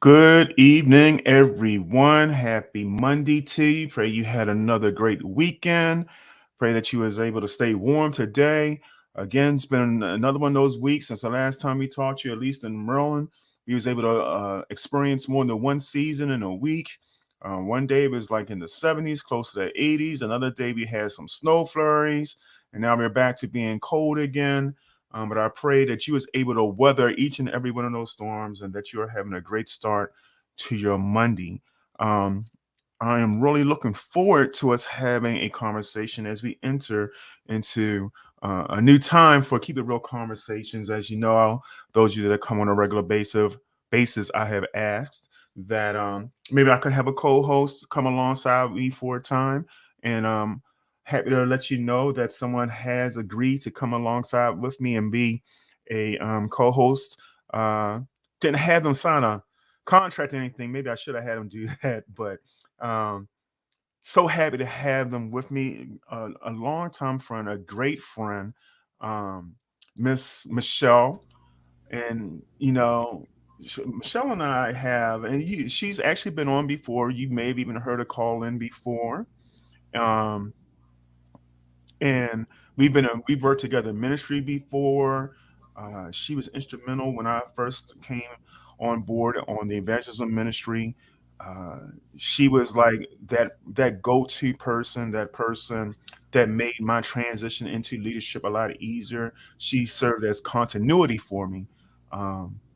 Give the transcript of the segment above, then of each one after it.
Good evening, everyone. Happy Monday to you. Pray you had another great weekend. Pray that you was able to stay warm today. Again, it's been another one of those weeks since the last time we talked to you, at least in Maryland. We was able to experience more than one season in a week. One day it was like in the 70s, close to the 80s. Another day we had some snow flurries, and now we're back to being cold again. But I pray that you was able to weather each and every one of those storms and that you are having a great start to your Monday. Um, I am really looking forward to us having a conversation as we enter into a new time for Keep It Real conversations. As you know, those of you that come on a regular basis, I have asked that maybe I could have a co-host come alongside me for a time, and happy to let you know that someone has agreed to come alongside with me and be a co-host. Uh, didn't have them sign a contract or anything. Maybe I should have had them do that, but um, so happy to have them with me. A long-time friend, a great friend, um, Miss Michelle, and Michelle and I have, and she's actually been on before. You may have even heard her call in before. Um, and we've worked together in ministry before. She was instrumental when I first came on board on the evangelism ministry. Uh, she was like that go-to person, that person that made my transition into leadership a lot easier. She served as continuity for me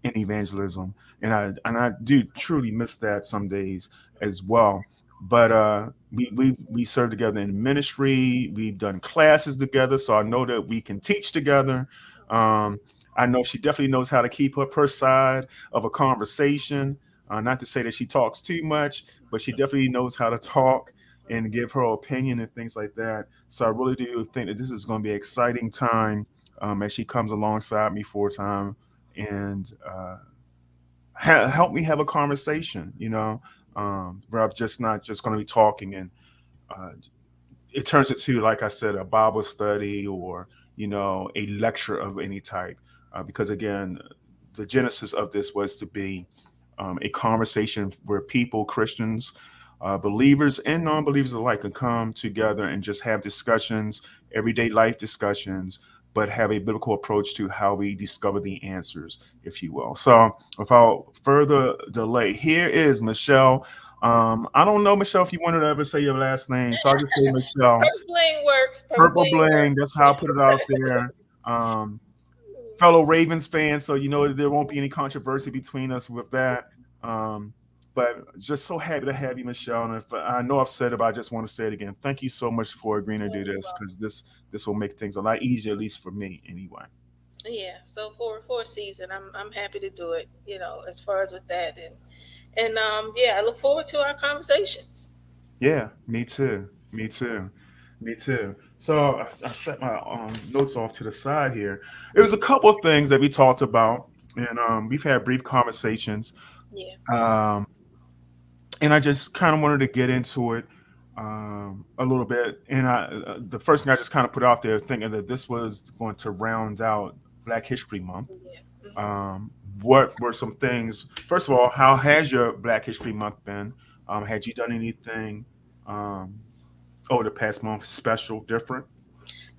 in evangelism, and I do truly miss that some days as well. But we served together in ministry. We've done classes together, so I know that we can teach together. Um, I know she definitely knows how to keep up her side of a conversation. Not to say that she talks too much, but she definitely knows how to talk and give her opinion and things like that. So I really do think that this is going to be an exciting time as she comes alongside me for a time and help me have a conversation. Where I'm just not just going to be talking and uh, it turns into, like I said, a Bible study or a lecture of any type. Because again, the genesis of this was to be a conversation where people, Christians, believers and non-believers alike, can come together and just have discussions, everyday life discussions, but have a biblical approach to how we discover the answers, if you will. So, without further delay, here is Michelle. I don't know, Michelle, if you wanted to ever say your last name, so I'll just say Michelle. Purple bling works. Purple Purple bling Bling, works. that's how I put it out there. Um, Fellow Ravens fan, so there won't be any controversy between us with that. Um, but just so happy to have you, Michelle. And if I know I've said it, but I just want to say it again. Thank you so much for agreeing to do this because this will make things a lot easier, at least for me, anyway. Yeah. So for a season, I'm happy to do it. As far as with that, and yeah, I look forward to our conversations. Yeah, me too. Me too. Me too. So I set my notes off to the side here. There was a couple of things that we talked about, and we've had brief conversations. Yeah. Um, and I just kind of wanted to get into it a little bit. And the first thing I just kind of put out there, thinking that this was going to round out Black History Month. Yeah. Um, what were some things? First of all, how has your Black History Month been? Had you done anything um, over the past month special, different?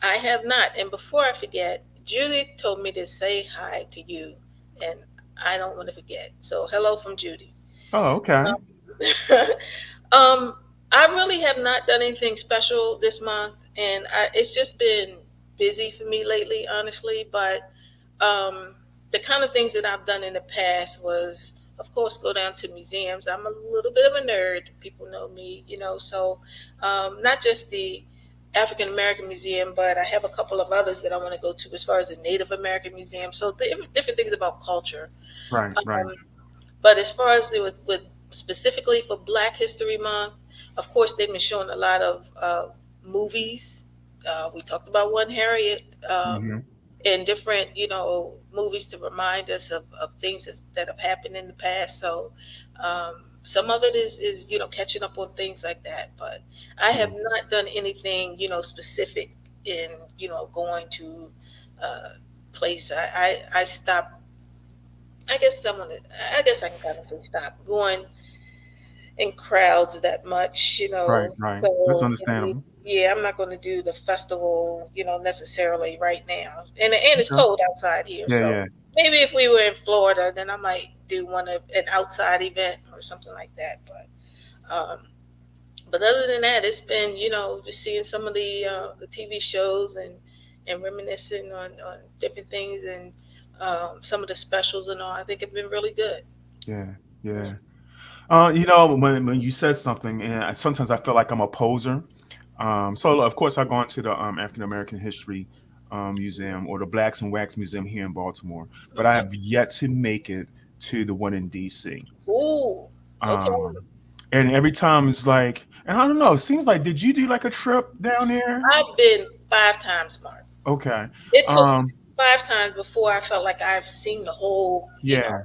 I have not. And before I forget, Judy told me to say hi to you, and I don't want to forget. So hello from Judy. Oh, okay. um, I really have not done anything special this month, and it's just been busy for me lately, honestly. But the kind of things that I've done in the past was, of course, go down to museums. I'm a little bit of a nerd. People know me, so not just the African American Museum, but I have a couple of others that I want to go to as far as the Native American Museum. So different things about culture. Right, right. Um, but as far as with specifically for Black History Month, of course, they've been showing a lot of movies. We talked about One Harriet, Hmm. and different, movies to remind us of things that have happened in the past. So some of it is catching up on things like that. But I have Yeah. not done anything specific in going to place. I stopped I guess someone. I guess I can kind of say stop going in crowds that much, Right, right. That's So, understandable. yeah, I'm not going to do the festival, necessarily right now. And it's Okay. cold outside here, Yeah, so yeah, maybe if we were in Florida, then I might do an outside event or something like that. But other than that, it's been, just seeing some of the TV shows and reminiscing on different things and some of the specials and all. I think have been really good. yeah, Yeah. yeah. When you said something, and sometimes I feel like I'm a poser. So of course I've gone to the African American History Museum or the Blacks and Wax Museum here in Baltimore, but I Hmm. have yet to make it to the one in DC. Ooh. Okay. Um, and every time it's like, and I don't know, it seems like, did you do like a trip down there? I've been 5 times, Mark. Okay. It took me Um, 5 times before I felt like I've seen the whole, yeah.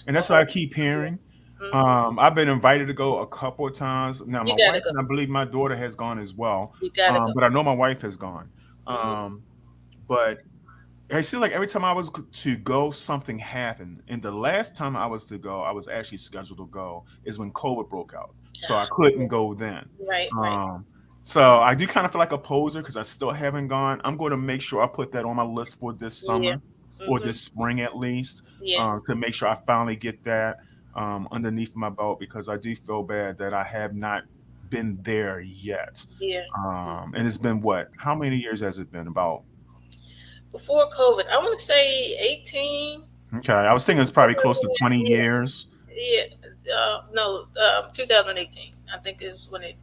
And the that's what I whole. keep Yeah. hearing. Hmm. I've been invited to go a couple of times. Now, You my gotta wife go. and I believe my daughter has gone as well. You gotta go. But I know my wife has gone. Hmm. Um, but it seemed like every time I was to go, something happened. And the last time I was to go, I was actually scheduled to go, is when COVID broke out. So I Ah, couldn't go then. right, right. Um, so I do kind of feel like a poser because I still haven't gone. I'm going to make sure I put that on my list for this Yeah. summer or Hmm. this spring at least, Yes. to make sure I finally get that underneath my belt, because I do feel bad that I have not been there yet. Yeah. And it's been what? How many years has it been? About. Before COVID, I want to say 18. Okay, I was thinking it's probably close to 20 Yeah. years. Yeah. No, 2018. I think is when it.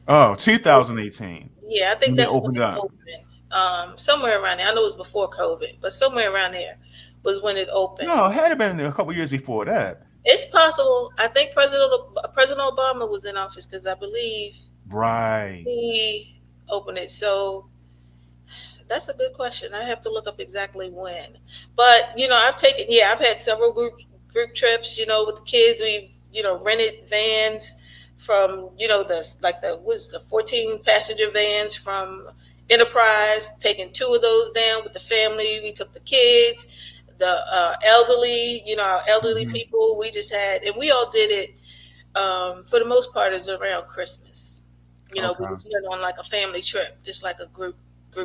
Oh, Opened. 2018 Yeah, I think when they that's when opened it up. opened. Somewhere around there. I know it was before COVID, but somewhere around there was when it opened. No, it had been a couple years before that. It's possible. I think President Obama was in office because I believe Right. he opened it. So that's a good question. I have to look up exactly when. But I've had several group trips. With the kids. We rented vans from the was the 14 passenger vans from Enterprise. Taking two of those down with the family. We took the kids, the elderly. Our elderly Hmm. people. We just had, and we all did it. For the most part, is around Christmas. We Okay. just went on like a family trip, just like a group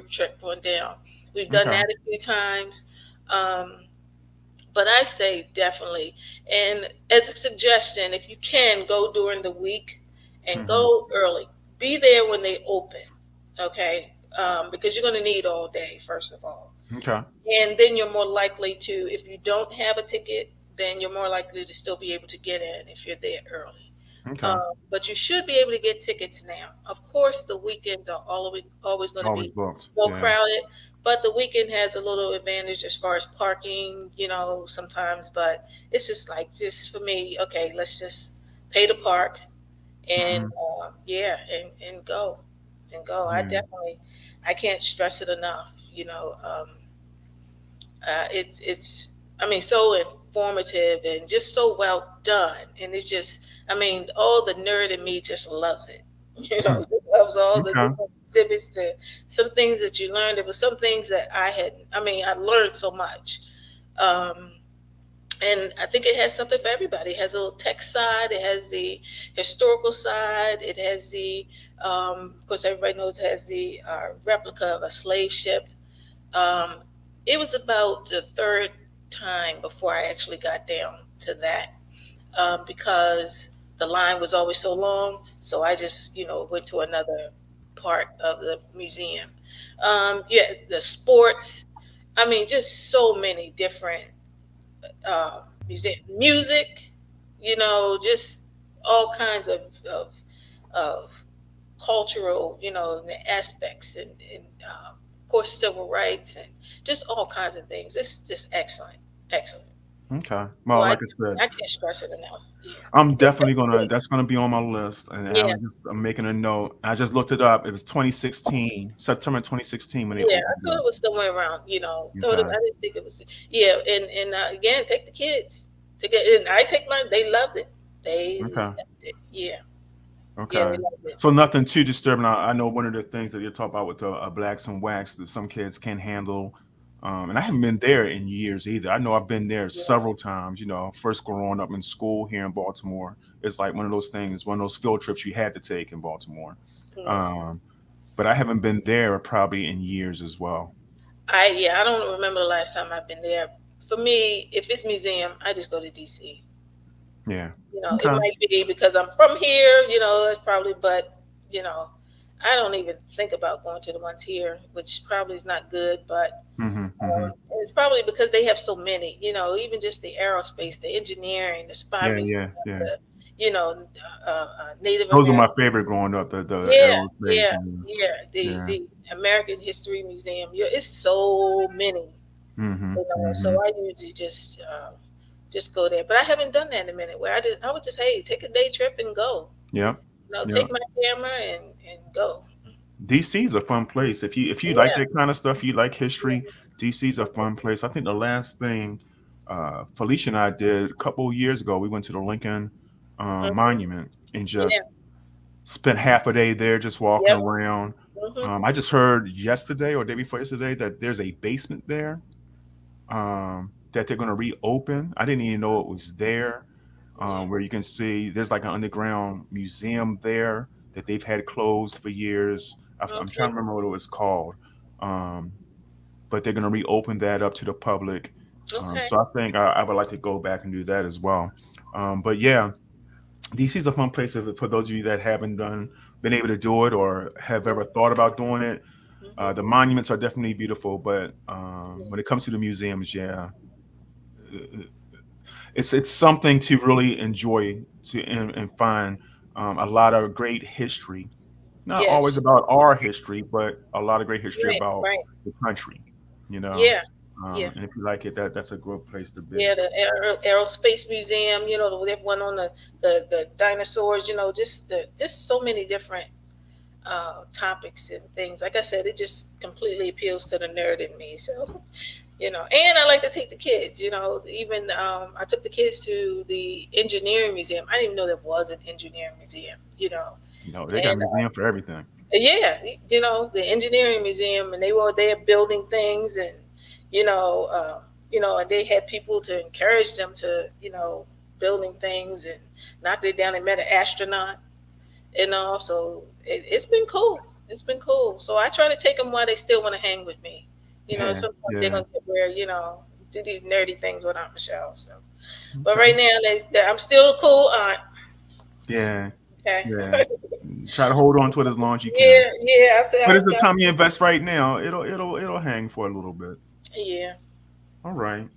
trip going down. We've done Okay. that a few times. Um, but I say definitely. And as a suggestion, if you can go during the week and Hmm. go early, be there when they open, okay? Because you're going to need all day, first of all. Okay. And then you're more likely to, if you don't have a ticket, then you're more likely to still be able to get in if you're there early. Okay. But you should be able to get tickets now. Of course, the weekends are always going to Always be booked. more Yeah. crowded, but the weekend has a little advantage as far as parking, sometimes. But it's just for me, okay, let's just pay to park and Hmm. yeah, and go and go. Yeah. I can't stress it enough. It's I mean so informative and just so well done, and it's just I mean all the nerd in me just loves it. Just loves all the Okay. different exhibits. Some things that you learned. There were some things that I learned so much. Um, and I think it has something for everybody. It has a little tech side. It has the historical side. It has of course, everybody knows it has the replica of a slave ship. um, it was about the third time before I actually got down to that, because the line was always so long. So I just, went to another part of the museum. Yeah, the sports. I mean, just so many different music. Just all kinds of cultural, aspects and of course civil rights and just all kinds of things. It's just excellent, excellent. Okay. So Well, like I said, I can't stress it enough. Yeah, I'm definitely gonna. That's gonna be on my list, and yeah, I'm making a note. I just looked it up. It was 2016, September 2016 when they yeah. I opened thought up. it was somewhere around. Okay. I didn't think it was. Yeah, and again, take the kids. And I take mine. They loved it. They Okay. loved it. Yeah, yeah, Okay. they loved it. So nothing too disturbing. I know one of the things that you talk about with the blacks and wax that some kids can't handle And I haven't been there in years either. I know I've been there Yeah. several times. First growing up in school here in Baltimore, it's like one of those things, one of those field trips you had to take in Baltimore. Yeah. Um, but I haven't been there probably in years as well. I don't remember the last time I've been there. For me, if it's museum, I just go to DC. Yeah. It Okay. might be because I'm from here, it's probably, but you know, I don't even think about going to the ones here, which probably is not good, but Hmm. Hmm. it's probably because they have so many, even just the aerospace, the engineering, the spy Yeah. museum, Yeah. Yeah. the, Native Those are my American. favorite growing up. The Yeah, aerospace. yeah, And yeah. The yeah. the American History Museum. Yeah, it's so many, Hmm. So Hmm. I usually just go there. But I haven't done that in a minute. Where I would just, hey, take a day trip and go. Yep. Take Yep. my camera and go. DC's a fun place. If you like Yeah. that kind of stuff, you like history, DC's a fun place. I think the last thing Felicia and I did a couple of years ago, we went to the Lincoln Hmm. Monument and Yeah. just spent half a day there just walking Yep. around. Hmm. I just heard yesterday or day before yesterday that there's a basement there that they're going to reopen. I didn't even know it was there, Yeah. where you can see there's like an underground museum there that they've had closed for years. I'm trying Okay. to remember what it was called, um, but they're going to reopen that up to the public. Okay. So I think I would like to go back and do that as well. But yeah, DC is a fun place for those of you that haven't been able to do it or have Yeah. ever thought about doing it. The Hmm. monuments are definitely beautiful, but Yeah. when it comes to the museums, yeah, it's something to really enjoy and find a lot of great history. Not always Yes. about our history, but a lot of great history Right. about Right. the country. You know, Yeah. Yeah. and if you like it, that's a good place to be. Yeah, the aerospace museum, they have one on the dinosaurs, just so many different topics and things. Like I said, it just completely appeals to the nerd in me. So, and I like to take the kids. Even I took the kids to the engineering museum. I didn't even know there was an engineering museum. They got a And museum for everything. yeah, the engineering museum, and they were there building things, and and they had people to encourage them to, building things and knocked it down. They met an astronaut, and also it's been cool. It's been cool. So I try to take them while they still want to hang with me. At Yeah, some point they're yeah, gonna get where do these nerdy things with Aunt Michelle. So, but okay, right now I'm still a cool aunt. yeah, Okay. yeah. Try to hold on to it as long as you can. Yeah, yeah. But it's the time you invest right now. It'll hang for a little bit. Yeah. All right.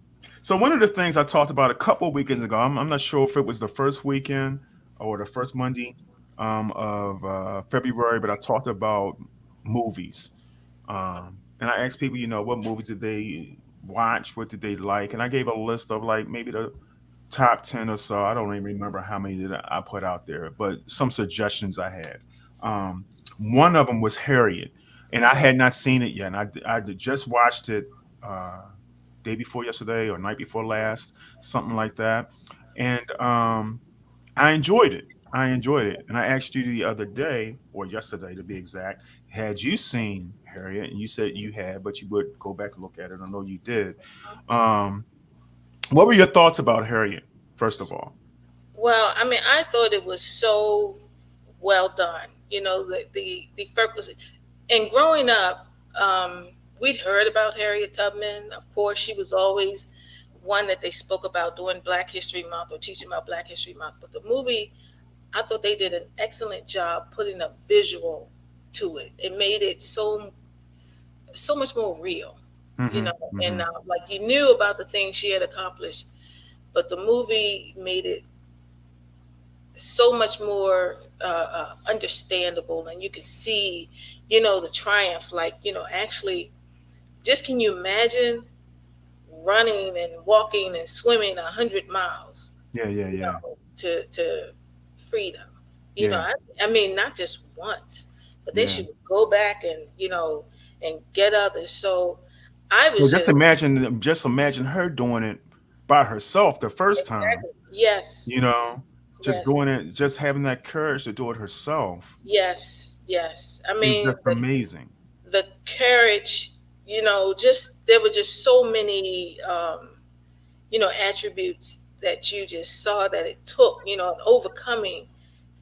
So one of the things I talked about a couple of weekends ago, I'm not sure if it was the first weekend or the first Monday of February, but I talked about movies. And I asked people, what movies did they watch? What did they like? And I gave a list of like maybe the top 10 or so. I don't even remember how many that I put out there, but some suggestions I had. Um, One of them was Harriet, and I Hmm. had not seen it yet. And I just watched it uh, day before yesterday or night before last, something like that. And I enjoyed it. I enjoyed it. And I asked you the other day, or yesterday to be exact, had you seen Harriet? And you said you had, but you would go back and look at it. I know you did. Um, what were your thoughts about Harriet, first of all? Well, I mean, I thought it was so well done. The first was, and growing up, we'd heard about Harriet Tubman. Of course, she was always one that they spoke about during Black History Month or teaching about Black History Month. But the movie, I thought they did an excellent job putting a visual to it. It made it so much more real, Hmm. and Hmm. like you knew about the things she had accomplished, but the movie made it so much more understandable, and you can see, the triumph. Like, actually, just can you imagine running and walking and swimming 100 miles, Yeah, yeah, yeah, to freedom? yeah, I mean, not just once, but then yeah. she would go back and and get others. So I Well, was just imagine her doing it by herself the first time. exactly, yes, You know, just yes, doing it, just having that courage to do it herself yes, yes. I is mean, just amazing. the courage. just there were just so many attributes that you just saw that it took, and overcoming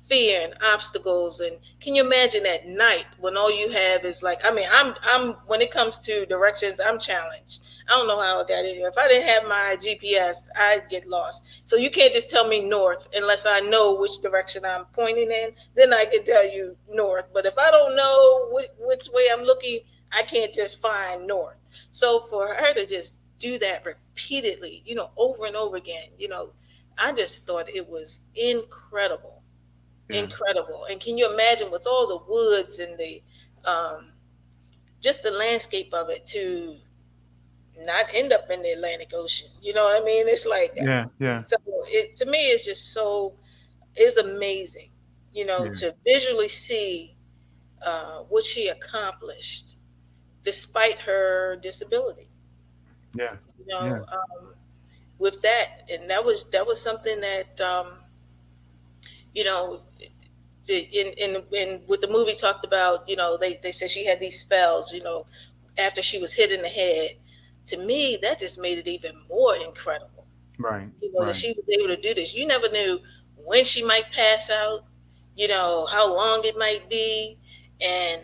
fear and obstacles. And can you imagine at night when all you have is like, I mean, I'm when it comes to directions, I'm challenged. I don't know how I got in here. If I didn't have my GPS, I'd get lost. So you can't just tell me north unless I know which direction I'm pointing in. Then I can tell you north. But if I don't know which way I'm looking, I can't just find north. So for her to just do that repeatedly, over and over again, I just thought it was incredible, Yeah. incredible. And can you imagine with all the woods and the um, just the landscape of it to not end up in the Atlantic Ocean? You know what I mean? It's like Yeah. Yeah. so. It to me, it's just so it's amazing, Yeah. to visually see what she accomplished despite her disability. Yeah. You Yeah. know, with that, and that was something that you know in with the movie talked about, they said she had these spells, after she was hit in the head. To me, that just made it even more incredible, Right. that Right. she was able to do this. You never knew when she might pass out, how long it might be, and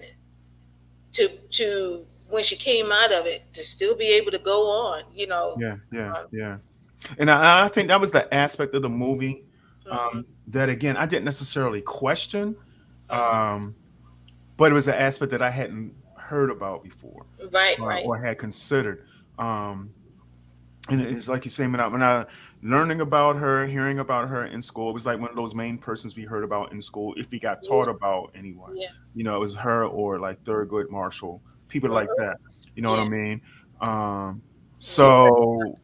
to when she came out of it to still be able to go on. Yeah. Yeah. Um, Yeah. And I think that was the aspect of the movie mhm, that again I didn't necessarily question, mhm. um, but it was an aspect that I hadn't heard about before Right, right. or had considered. Um, and it's like you say, when I learning about her, hearing about her in school, it was like one of those main persons we heard about in school. If we got Yeah, taught about anyone, yeah. it was her or like Thurgood Marshall, people like Mhm. that. You know what I Yeah, mean? Um, yeah, so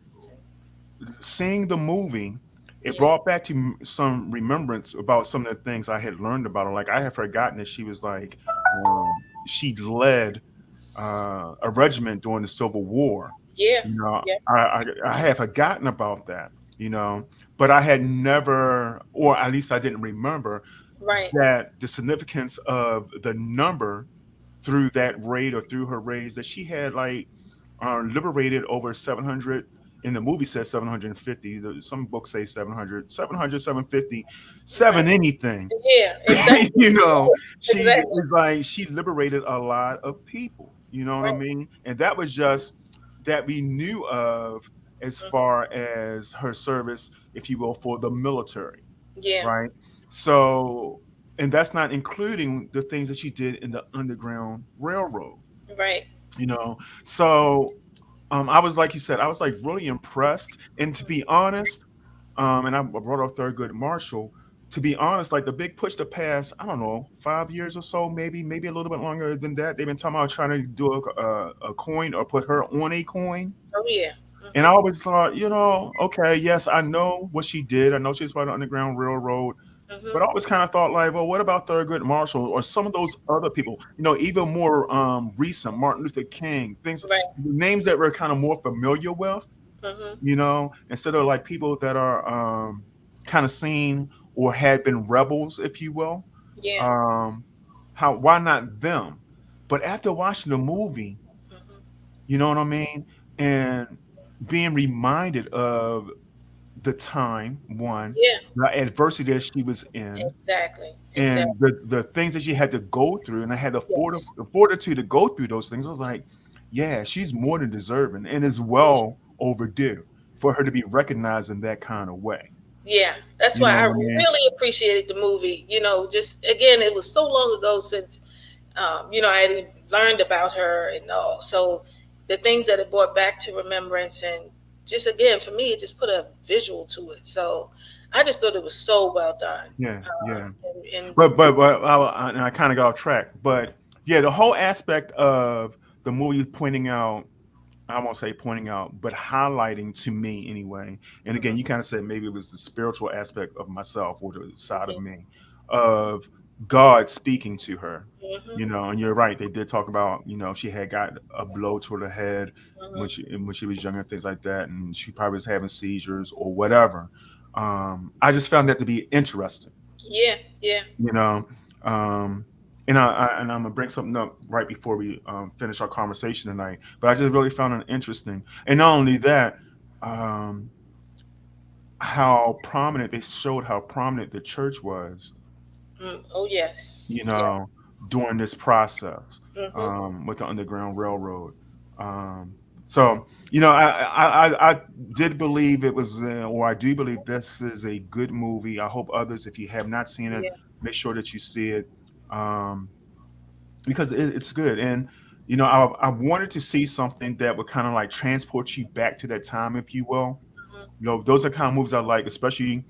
seeing the movie, it yeah, brought back to some remembrance about some of the things I had learned about her. Like I had forgotten that she was like she led a regiment during the Civil War. yeah, You know, yeah. I had forgotten about that. You know, but I had never, or at least I didn't remember Right, that the significance of the number through that raid or through her raids that she had like liberated over 700. In the movie says 750. Some books say 700, 700, 750, right. seven anything. Yeah, exactly. you know, she Exactly. is like she liberated a lot of people. You know what I Right. mean? And that was just that we knew of as Mhm. far as her service, if you will, for the military, Yeah, right? So, and that's not including the things that she did in the Underground Railroad, right. you know. So, I was like you said, I was like really impressed. And to be honest, and I brought up Thurgood Marshall. To be honest, like the big push to pass, I don't know, 5 years or so, maybe a little bit longer than that. They've been talking about trying to do a coin or put her on a coin. Oh yeah. And I Mhm. always thought, okay, yes, I know what she did. I know she's part of the Underground Railroad. But I Mhm. always kind of thought, like, well, what about Thurgood Marshall or some of those other people? Even more recent, Martin Luther King, things, Right. names that we're kind of more familiar with, Mhm. instead of like people that are kind of seen or had been rebels, if you will. Yeah. Um, why not them? But after watching the movie, Mhm. you know what I mean, and being reminded of the time, one, Yeah. the adversity that she was in, Exactly. and Exactly. the things that she had to go through, and I had Yes. the fortitude to go through those things. I was like, yeah, she's more than deserving, and is Yeah. well overdue for her to be recognized in that kind of way. Yeah. That's You why know I what I mean? really appreciated the movie. Just again, it was so long ago since I had learned about her and all. So the things that it brought back to remembrance, and just again for me, it just put a visual to it. So I just thought it was so well done. Yeah, yeah. And But I kind of got off track. But yeah, the whole aspect of the movie pointing out, I won't say pointing out, but highlighting to me anyway. And again, mhm, you kind of said maybe it was the spiritual aspect of myself or the side of okay, me of God speaking to her. mhm, And you're right. They did talk about, she had got a blow to the head when mhm, she was younger, things like that, and she probably was having seizures or whatever. I just found that to be interesting, yeah, yeah, you know. Um, and and I'm gonna bring something up right before we finish our conversation tonight. But I just really found it interesting, and not only that, um, how prominent they showed how prominent the church was, Oh yes. you Yeah. know, during this process Mm-hmm. with the Underground Railroad. Um, so, I did believe it was, or I do believe this is a good movie. I hope others, if you have not seen it, Yeah. make sure that you see it, um, because it's good. And I wanted to see something that would kind of like transport you back to that time, if you will. Mm-hmm. Those are kind of movies I like, especially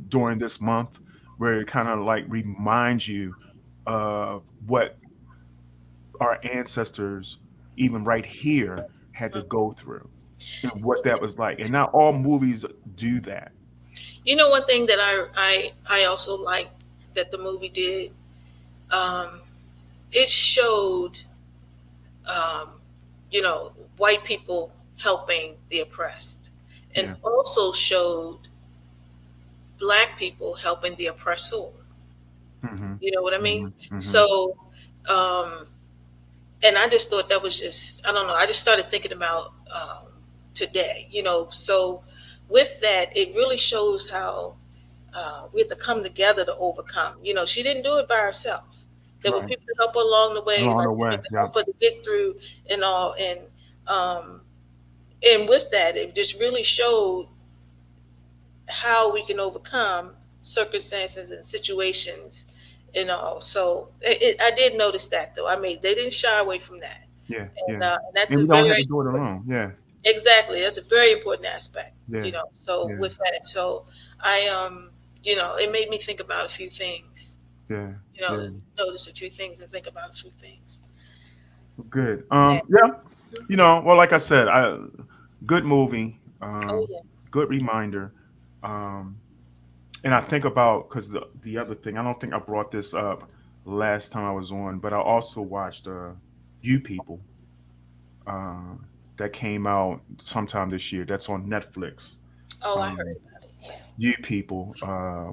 during this month, where it kind of like reminds you of what our ancestors, even right here, had to Mm-hmm. go through and what that was like. And not all movies do that. You know, one thing that I also liked that the movie did, um, it showed, um, you know, white people helping the oppressed, and Yeah. also showed black people helping the oppressor. Hmm. You know what I mean? Hmm. Hmm. So, um, and I just thought that was just, I don't know. I just started thinking about today. You know, so with that, it really shows how we have to come together to overcome. You know, she didn't do it by herself. There were Right. people to help her along the way, Along like the you know, way. to Yeah. help her to get through and all. Um, and with that, it just really showed how we can overcome circumstances and situations and all. So I did notice that though. I mean, they didn't shy away from that, Yeah. Yeah. and that's And a we don't have very to do it alone. Yeah. exactly that's a very important aspect. Yeah. You know, so Yeah. with that, so I you know, it made me think about a few things. Yeah. You know, Yeah. notice a few things and think about a few things. Good. Yeah. Yeah. Well, like I said, good movie. Oh yeah. Good reminder. Um, and I think about, because the other thing, I don't think I brought this up last time I was on, but I also watched You People, uh, that came out sometime this year. That's on Netflix. Oh, I heard Um, about it. Yeah. You People,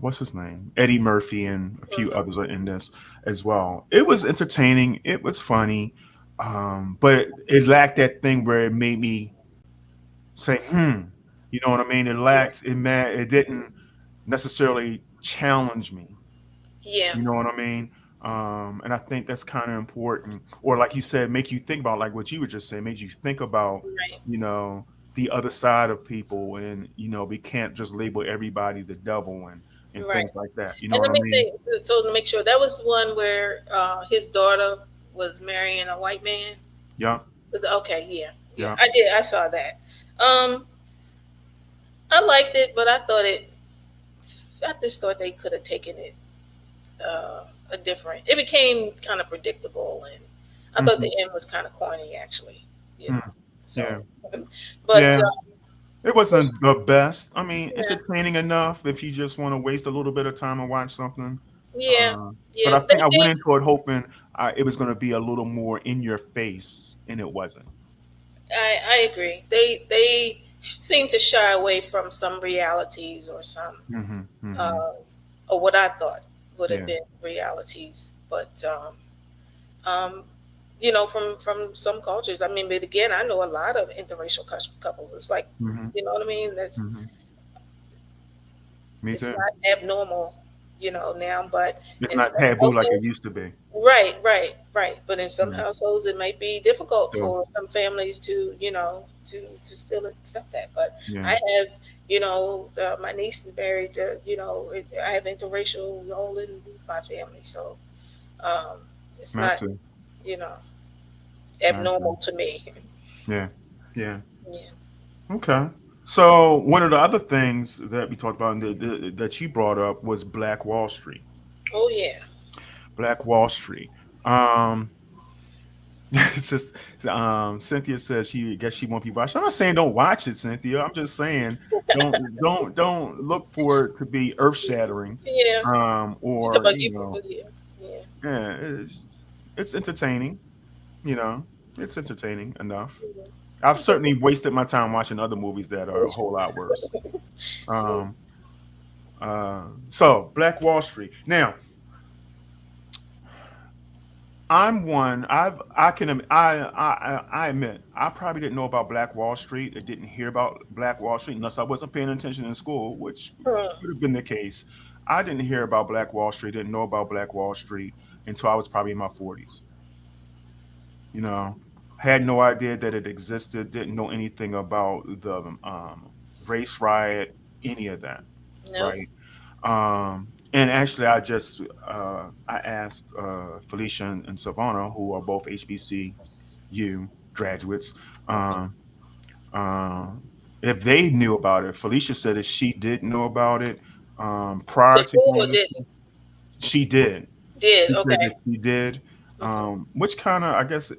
what's his name? Eddie Murphy and a few Hmm. others are in this as well. It was entertaining. It was funny, but it lacked that thing where it made me say, "Hmm," you know what I mean? It Yeah. lacks. It didn't necessarily challenge me. Yeah. You know what I mean? And I think that's kind of important. Or like you said, make you think about, like what you were just saying, made you think about, Right. you know, the other side of people, and we can't just label everybody the devil and Right. things like that. You know And what let I me mean? think. So to make sure, that was one where his daughter was marrying a white man. Yeah, Okay. Yeah. Yeah. yeah. I did. I saw that. Um, I liked it, but I thought it. I just thought they could have taken it a different. It became kind of predictable, and I thought Hmm. the end was kind of corny, actually. You Hmm. know. Yeah, So, but yeah. It wasn't the best. I mean, yeah, entertaining enough if you just want to waste a little bit of time and watch something. yeah, Uh, but yeah. I They think I went did. into it hoping it was going to be a little more in your face, and it wasn't. I agree. They seem to shy away from some realities or some Hmm. Hmm. uh, or what I thought would have Yeah. been realities, but um, you know, from some cultures. I mean, but again, I know a lot of interracial couples. It's like, Hmm. you know what I mean. Hmm. Me It's too. not abnormal, you know, now, but It's in not some taboo like it households, used to be. right, right, right. But in some Yeah. households, it might be difficult So for some families to, you know, to still accept that. But I yeah, have, you know, my niece is married. You know, I have interracial all in my family, so um, it's not not, to. you know, I agree. abnormal to me. Yeah. Yeah. Yeah. Okay. So one of the other things that we talked about and that you brought up was Black Wall Street. Oh yeah. Black Wall Street. Um, it's just Cynthia says she guess she won't be watching. I'm not saying don't watch it, Cynthia. I'm just saying don't look for it to be earth shattering. Yeah. Just talk Or about you. Yeah. Yeah. yeah, it's entertaining. You know, it's entertaining enough. I've certainly wasted my time watching other movies that are a whole lot worse. Um, so Black Wall Street. Now, I'm one. I can I admit I probably didn't know about Black Wall Street. I didn't hear about Black Wall Street unless I wasn't paying attention in school, which Hmm. could have been the case. I didn't hear about Black Wall Street. Didn't know about Black Wall Street until I was probably in my 40s. You know, had no idea that it existed. Didn't know anything about the race riot, any of that. No. Right. And actually, I asked Felicia and Savannah, who are both HBCU graduates, Hmm. um, uh, if they knew about it. Felicia said that she did know about it So prior to you going to did school. She did. did She said that okay. she did, Hmm. which kind of, I guess,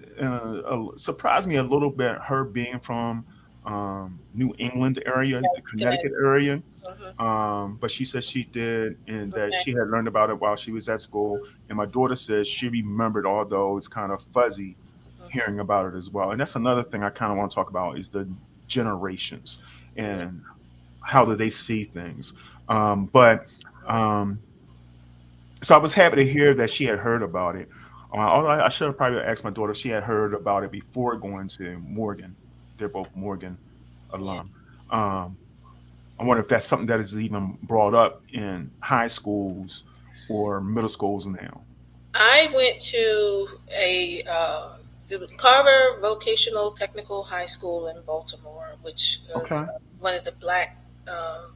surprised me a little bit. Her being from New England area, the Connecticut Connecticut. area, Hmm. but she said she did, and that Okay. she had learned about it while she was at school. And my daughter says she remembered, although it's kind of fuzzy, hearing Hmm. about it as well. And that's another thing I kind of want to talk about is the generations Yeah. and how do they see things. But um, so I was happy to hear that she had heard about it. Although I should have probably asked my daughter if she had heard about it before going to Morgan. They're both Morgan Yeah. alum. Um, I wonder if that's something that is even brought up in high schools or middle schools now. I went to a it was Carver Vocational Technical High School in Baltimore, which was Okay. one of the black, um,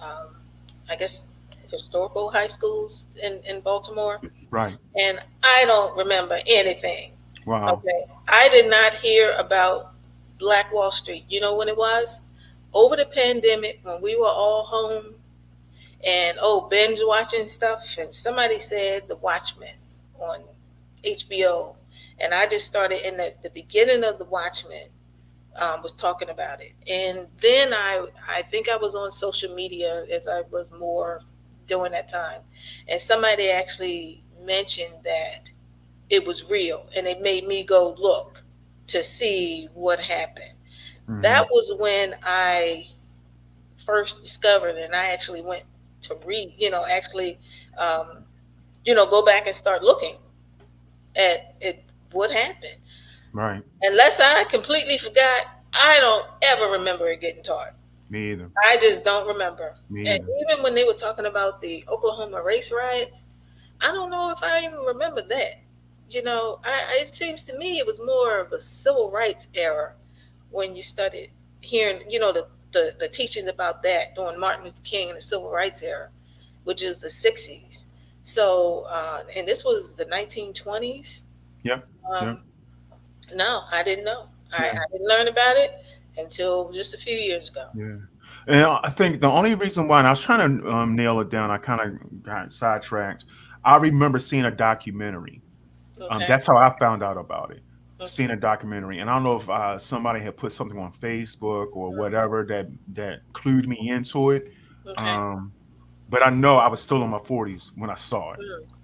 um, I guess, historical high schools in Baltimore. Right. And I don't remember anything. Wow. Okay, I did not hear about Black Wall Street. You know when it was? Over the pandemic, when we were all home and binge watching stuff, and somebody said The Watchmen on HBO, and I just started in the beginning of The Watchmen, was talking about it, and then I think I was on social media as I was more during that time, and somebody actually mentioned that it was real, and it made me go look to see what happened. That Hmm. was when I first discovered, and I actually went to read, actually, um, go back and start looking at it, what happened. Right. Unless I completely forgot, I don't ever remember it getting taught. Me either. I just don't remember. Me And either. even when they were talking about the Oklahoma race riots, I don't know if I even remember that. It seems to me it was more of a civil rights era when you started hearing, the teachings about that during Martin Luther King and the civil rights era, which is the 60s. So, and this was the 1920s. Yep. Yep. Um, no, I didn't know. Yeah. I didn't learn about it until just a few years ago. Yeah. And I think the only reason why, and I was trying to nail it down, I kind of got sidetracked. I remember seeing a documentary. Okay. That's how I found out about it. Seeing Okay. a documentary, and I don't know if somebody had put something on Facebook or whatever that clued me into it. Okay. Um, but I know I was still in my 40s when I saw it.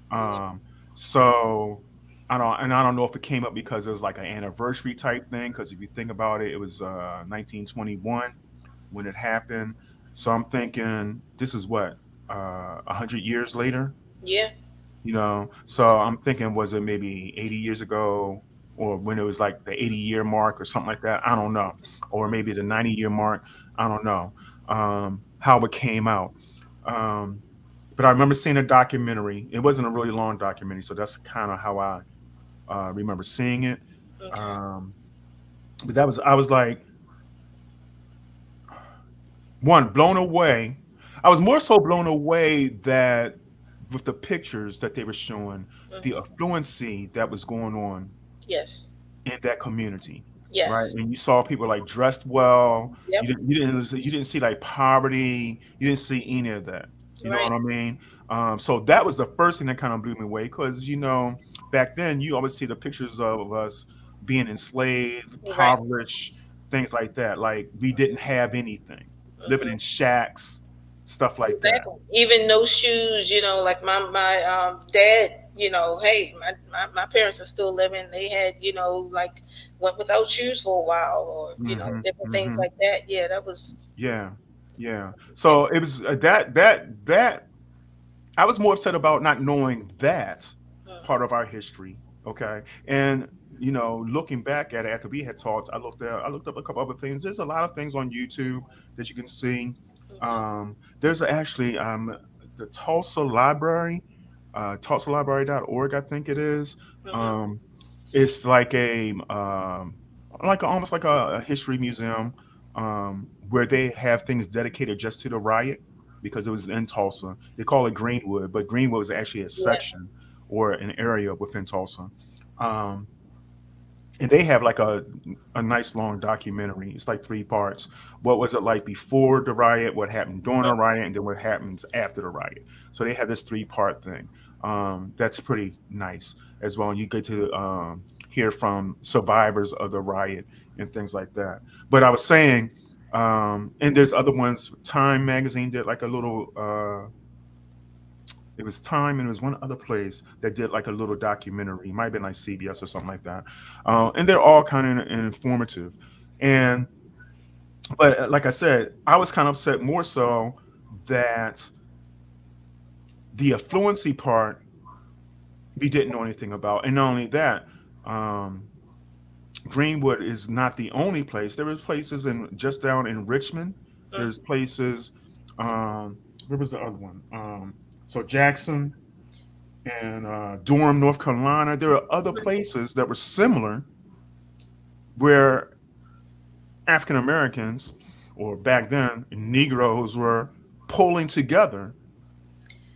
Mm. Um, so I don't know if it came up because it was like an anniversary type thing. Because if you think about it, it was 1921 when it happened. So I'm thinking this is what 100 years later. Yeah. So I'm thinking, was it maybe 80 years ago, or when it was like the 80-year mark or something like that? I don't know, or maybe the 90-year mark. I don't know how it came out. Um, but I remember seeing a documentary. It wasn't a really long documentary, so that's kind of how I remember seeing it. Okay. Um, but I was like, one, blown away. I was more so blown away that with the pictures that they were showing, the Hmm. affluency that was going on Yes. in that community, right? Yes. And you saw people like dressed well. Yep. You didn't see like poverty. You didn't see any of that. You know what Right. I mean? So that was the first thing that kind of blew me away because back then you always see the pictures of us being enslaved, Right. impoverished, things like that. Like we didn't have anything, living in Hmm. shacks, stuff like that. Exactly. Even no shoes, like my dad, hey, my parents are still living. They had, like went without shoes for a while, or Hmm. different things Hmm. like that. Yeah, that was. Yeah, yeah. And, So it was that I was more upset about not knowing that mm, part of our history Okay. And looking back at it after we had talked, I looked up a couple other things. There's a lot of things on YouTube that you can see. Hmm. There's actually the Tulsa Library, tulsalibrary.org, I think it is. Hmm. Um, it's like almost like a history museum, where they have things dedicated just to the riot because it was in Tulsa. They call it Greenwood, but Greenwood was actually a Yeah. section or an area within Tulsa. Um, and they have like a nice long documentary. It's like three parts. What was it like before the riot? What happened during the riot? And then what happens after the riot? So they have this three-part thing. That's pretty nice as well. And you get to hear from survivors of the riot and things like that. But I was saying, and there's other ones. Time magazine did like a little. It was Time, and it was one other place that did like a little documentary. It might have been like CBS or something like that. And they're all kind of informative. And but like I said, I was kind of upset more so that the affluency part we didn't know anything about, and not only that, um, Greenwood is not the only place. There was places in just down in Richmond. There's Hmm. places. Where was the other one? So Jackson and Durham, North Carolina. There are other places that were similar where African Americans, or back then Negroes, were pulling together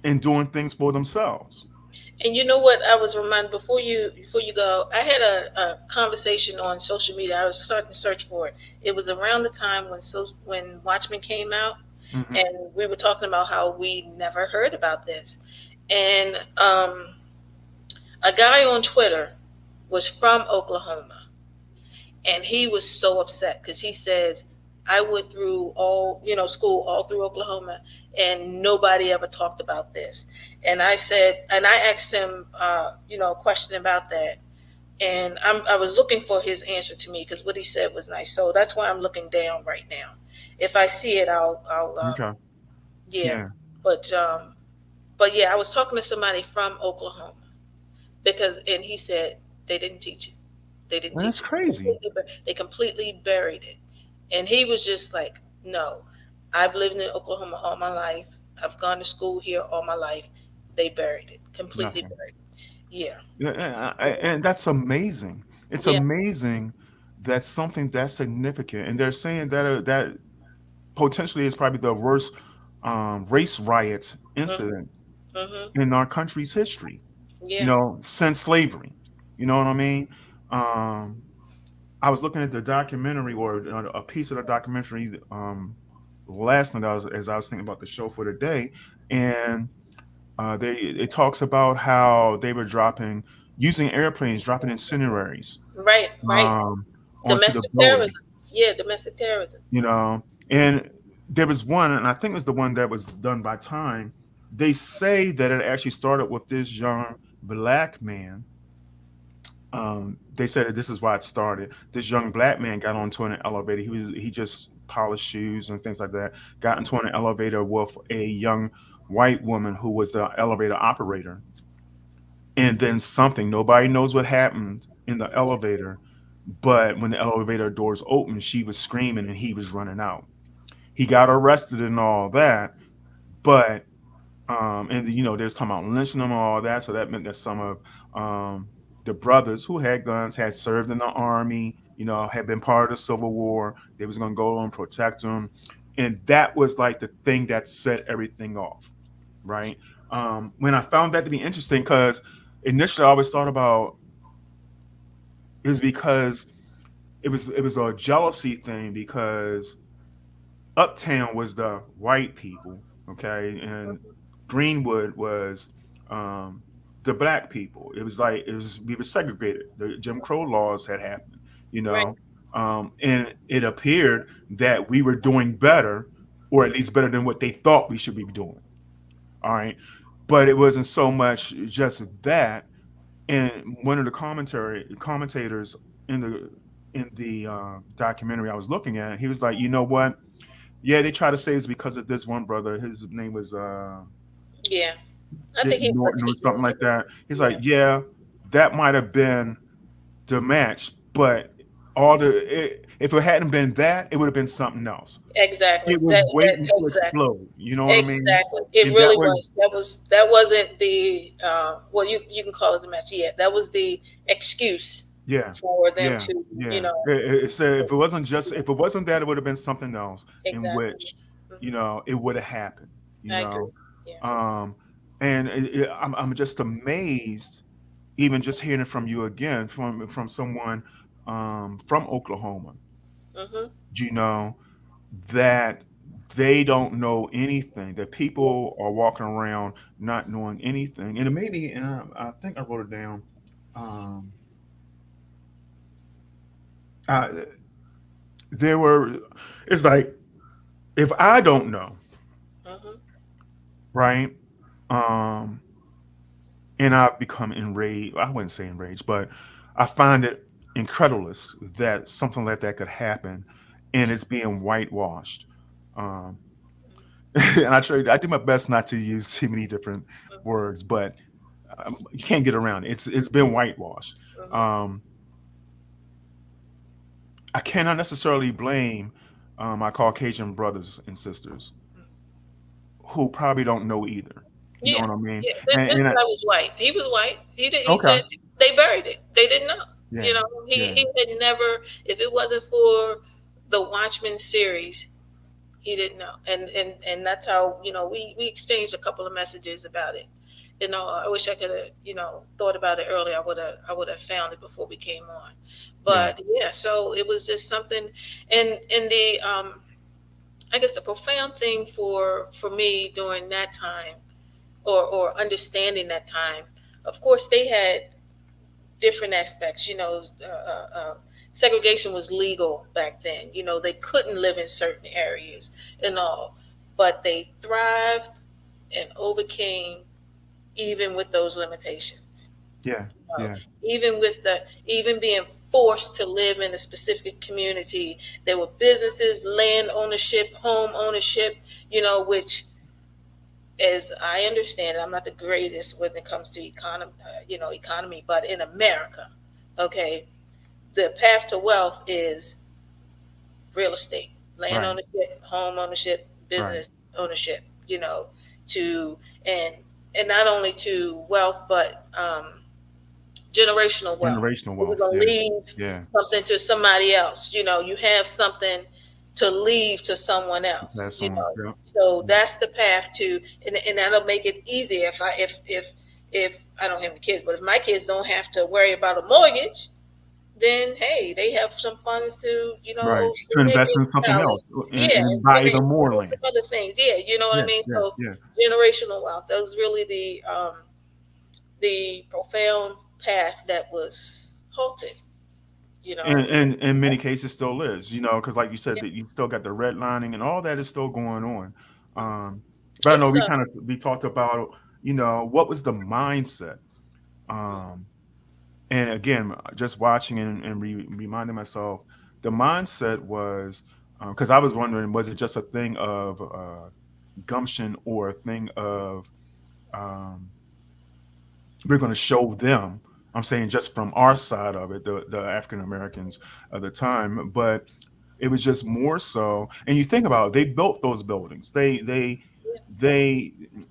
and doing things for themselves. And you know what? I was reminded before you go. I had a conversation on social media. I was starting to search for it. It was around the time when Watchmen came out, Hmm. and we were talking about how we never heard about this. And a guy on Twitter was from Oklahoma, and he was so upset because he said, I went through school all through Oklahoma, and nobody ever talked about this. And I asked him, a question about that, and I was looking for his answer to me because what he said was nice. So that's why I'm looking down right now. If I see it, I'll Okay. yeah. Yeah. But yeah, I was talking to somebody from Oklahoma and he said they didn't teach it. They didn't And that's teach it. crazy. They completely buried it. And he was just like, no, I've lived in Oklahoma all my life. I've gone to school here all my life. They buried it, completely Nothing. buried it. Yeah. Yeah, So, and that's amazing. It's yeah. amazing that something that's significant, and they're saying that that potentially is probably the worst race riots Mm-hmm. incident Mm-hmm. in our country's history. Yeah. Since slavery. You know what I mean? Um, I was looking at the documentary, or a piece of the documentary, last night as I was thinking about the show for today, and it talks about how they were using airplanes, dropping incineraries Right. Right. um, onto the Domestic building. terrorism. Yeah. Domestic terrorism. You know, and there was one, and I think it was the one that was done by Time. They say that it actually started with this young black man. They said that this is why it started. This young black man got onto an elevator. He just polished shoes and things like that. Got into an elevator with a young white woman who was the elevator operator. And then something, nobody knows what happened in the elevator, but when the elevator doors opened, she was screaming and he was running out. He got arrested and all that, but and there's talking about lynching them and all that. So that meant that some of the brothers who had guns had served in the army, had been part of the Civil War. They was gonna go and protect them, and that was like the thing that set everything off, right? When I found that to be interesting, because initially I always thought about is because it was a jealousy thing because Uptown was the white people, okay, and Greenwood was um, the black people. It was like we were segregated. The Jim Crow laws had happened, you Right. know, and it appeared that we were doing better, or at least better than what they thought we should be doing. All right, but it wasn't so much just that. And one of the commentators in the documentary I was looking at, he was like, you know what? Yeah, they try to say it's because of this one brother. His name was Yeah. I Jake think he was Norton or Latino. something like that. He's like, Yeah. yeah, that might have been the match, but if it hadn't been that, it would have been something else. Exactly. It was That waiting to exactly. explode. You know what I mean? Exactly. It And that really was was. That wasn't the well, you can call it the match. Yeah, that was the excuse yeah, for them yeah, to, yeah. It said if it wasn't if it wasn't that, it would have been something else in exactly. which Hmm. it would have happened. You I agree. know, Yeah. um, and I'm just amazed, even just hearing it from you again, from someone from Oklahoma. Hmm. You know that they don't know anything. That Yeah. people are walking around not knowing anything, and it made me. And I think I wrote it down. Um, I, there were. It's like if I don't know, Hmm. right? Um, and I've become enraged. I wouldn't say enraged, but I find it incredulous that something like that could happen, and Yeah. it's being whitewashed. Um, and I do my best not to use too many different Hmm. words, but you can't get around it. It's been whitewashed. Hmm. Um, I cannot necessarily blame my Caucasian brothers and sisters who probably don't know either. You know Yeah. what I mean? Yeah. This And guy was white. He was white. He did. He okay, said they buried it. They didn't know. yeah, yeah, He had never. If it wasn't for the Watchmen series, he didn't know. And that's how we exchanged a couple of messages about it. I wish I could have thought about it earlier. I would have found it before we came on. yeah, But yeah, so it was just something. And the I guess the profound thing for me during that time, or understanding that time, of course they had different aspects. Segregation was legal back then. They couldn't live in certain areas and all, but they thrived and overcame even with those limitations. yeah, Uh, yeah. even being forced to live in a specific community, there were businesses, land ownership, home ownership. Which, as I understand it, I'm not the greatest when it comes to economy, but in America, okay, the path to wealth is real estate, land Right, ownership, home ownership, right. business ownership. To and not only to wealth, but generational wealth. Generational You're wealth. gonna Yeah, leave yeah. something to somebody else. You have something to leave to someone else. That's on. Yeah, So yeah. that's the path to, and that'll make it easier if I don't have any kids, but if my kids don't have to worry about a mortgage, then hey, they have some funds to Right. send To their invest in kids to something college. else Yeah, and and, buy and then even more do some land. other things. Yeah, you know what I Yeah, mean. yeah, So yeah. generational wealth. That was really the profound path that was halted. You know. And in many cases still is, because like you said, that you still got the redlining and all that is still going on. But I know It's we talked about, what was the mindset? Um, and again, just watching and reminding myself, the mindset was because I was wondering, was it just a thing of gumption or a thing of um, we're going to show them. I'm saying just from our side of it, the African Americans of the time, but it was just more so. And you think about it, they built those buildings. They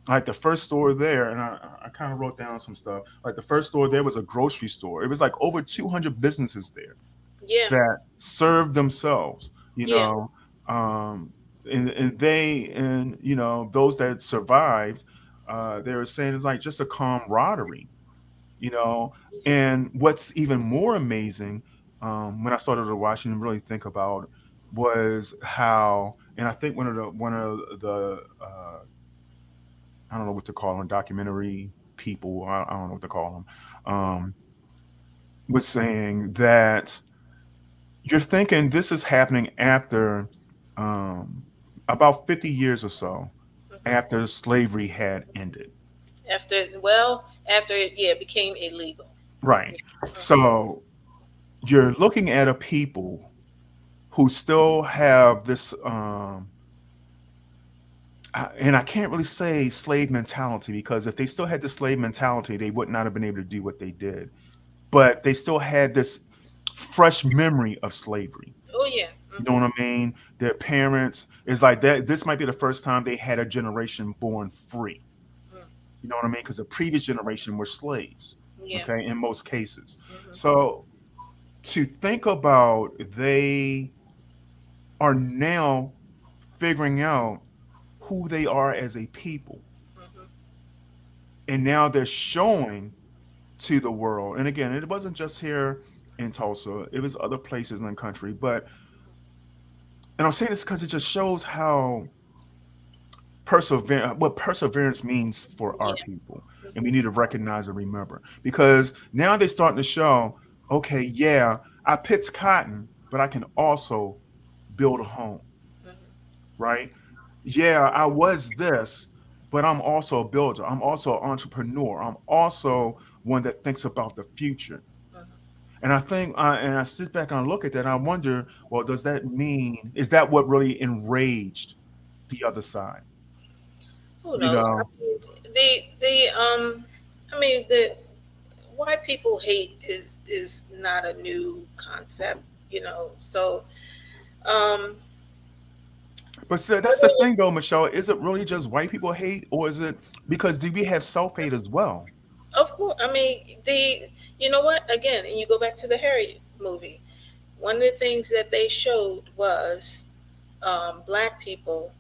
like the first store there, and I kind of wrote down some stuff. Like the first store there was a grocery store. It was like over 200 businesses there yeah, that served themselves. You yeah, know, um, and those that survived, they were saying it's like just a camaraderie, you know. And what's even more amazing, when I started to watch and really think about, was how, and I think one of the I don't know what to call them, documentary people, I don't know what to call them, was saying that you're thinking this is happening after um, about 50 years or so hmm after slavery had ended. after it, yeah, became illegal. Right. Mhm. So you're looking at a people who still have this and I can't really say slave mentality, because if they still had the slave mentality, they would not have been able to do what they did. but they still had this fresh memory of slavery. Oh yeah. You know what I mean? Their parents is like that. This might be the first time they had a generation born free. Mm, You know what I mean? Because the previous generation were slaves. yeah. Okay, in most cases. Hmm. So to think about, they are now figuring out who they are as a people, Hmm. and now they're showing to the world. And again, it wasn't just here in Tulsa; it was other places in the country. But and I'm saying this because it just shows how perseverance, what perseverance means for our Yeah. people, and we Hmm. need to recognize and remember, because now they're starting to show, okay, yeah, I picked cotton, but I can also build a home, Hmm. right? Yeah, I was this, but I'm also a builder. I'm also an entrepreneur. I'm also one that thinks about the future. Hmm. And I think, and I sit back and look at that, and I wonder, well, does that mean, is that what really enraged the other side? Who You knows? I know, mean, I mean, the why people hate is not a new concept, you know. So, um, but so I that's the really, thing, though, Michelle. Is it really just white people hate, or is it because do we have self hate as well? of course, I mean, you know what? Again, and you go back to the Harriet movie. One of the things that they showed was black people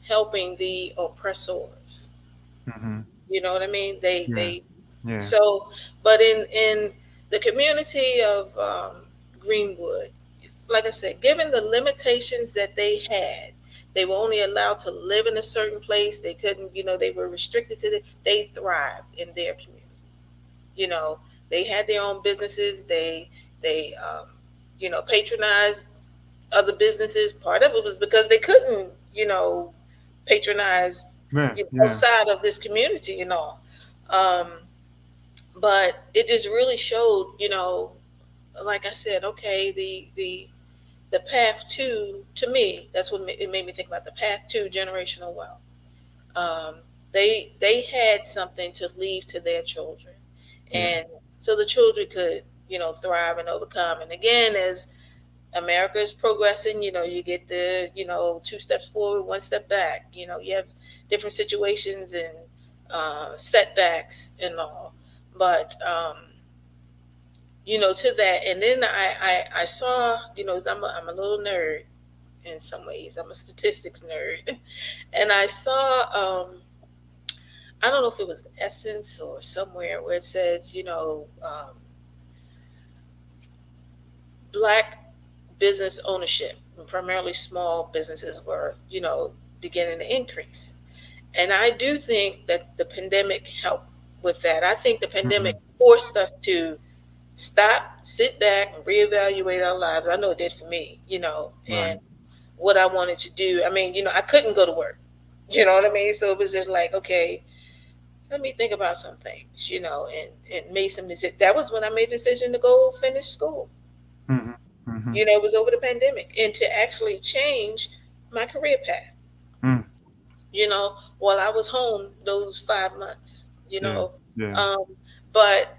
helping the oppressors. Hmm. You know what I mean? They Yeah, they yeah, so, but in the community of Greenwood, like I said, given the limitations that they had, they were only allowed to live in a certain place. They couldn't, you know, they were restricted to they thrived in their community. You know, they had their own businesses. They you know, patronized other businesses. Part of it was because they couldn't, you know, patronize, yeah, you know, yeah, outside of this community and all. Um, but it just really showed, you know, like I said, okay, the path to me, that's what it made me think about the path to generational wealth. Um, they had something to leave to their children, yeah, and so the children could, you know, thrive and overcome. And again, as America is progressing, you know, you get the, you know, two steps forward, one step back. You know, you have different situations and setbacks and all, but you know, to that. And then I saw, you know, I'm a little nerd in some ways. I'm a statistics nerd, and I saw, I don't know if it was Essence or somewhere where it says, you know, black business ownership, primarily small businesses, were, you know, beginning to increase. And I do think that the pandemic helped with that. I think the pandemic hmm, forced us to stop, sit back, and reevaluate our lives. I know it did for me, you know, right, and what I wanted to do. I mean, you know, I couldn't go to work. You know what I mean? So it was just like, okay, let me think about some things, you know, and made some decisions. That was when I made the decision to go finish school. hmm, hmm, You know, it was over the pandemic, and to actually change my career path, mm, you know, while I was home those 5 months, you yeah, know. yeah, Um, but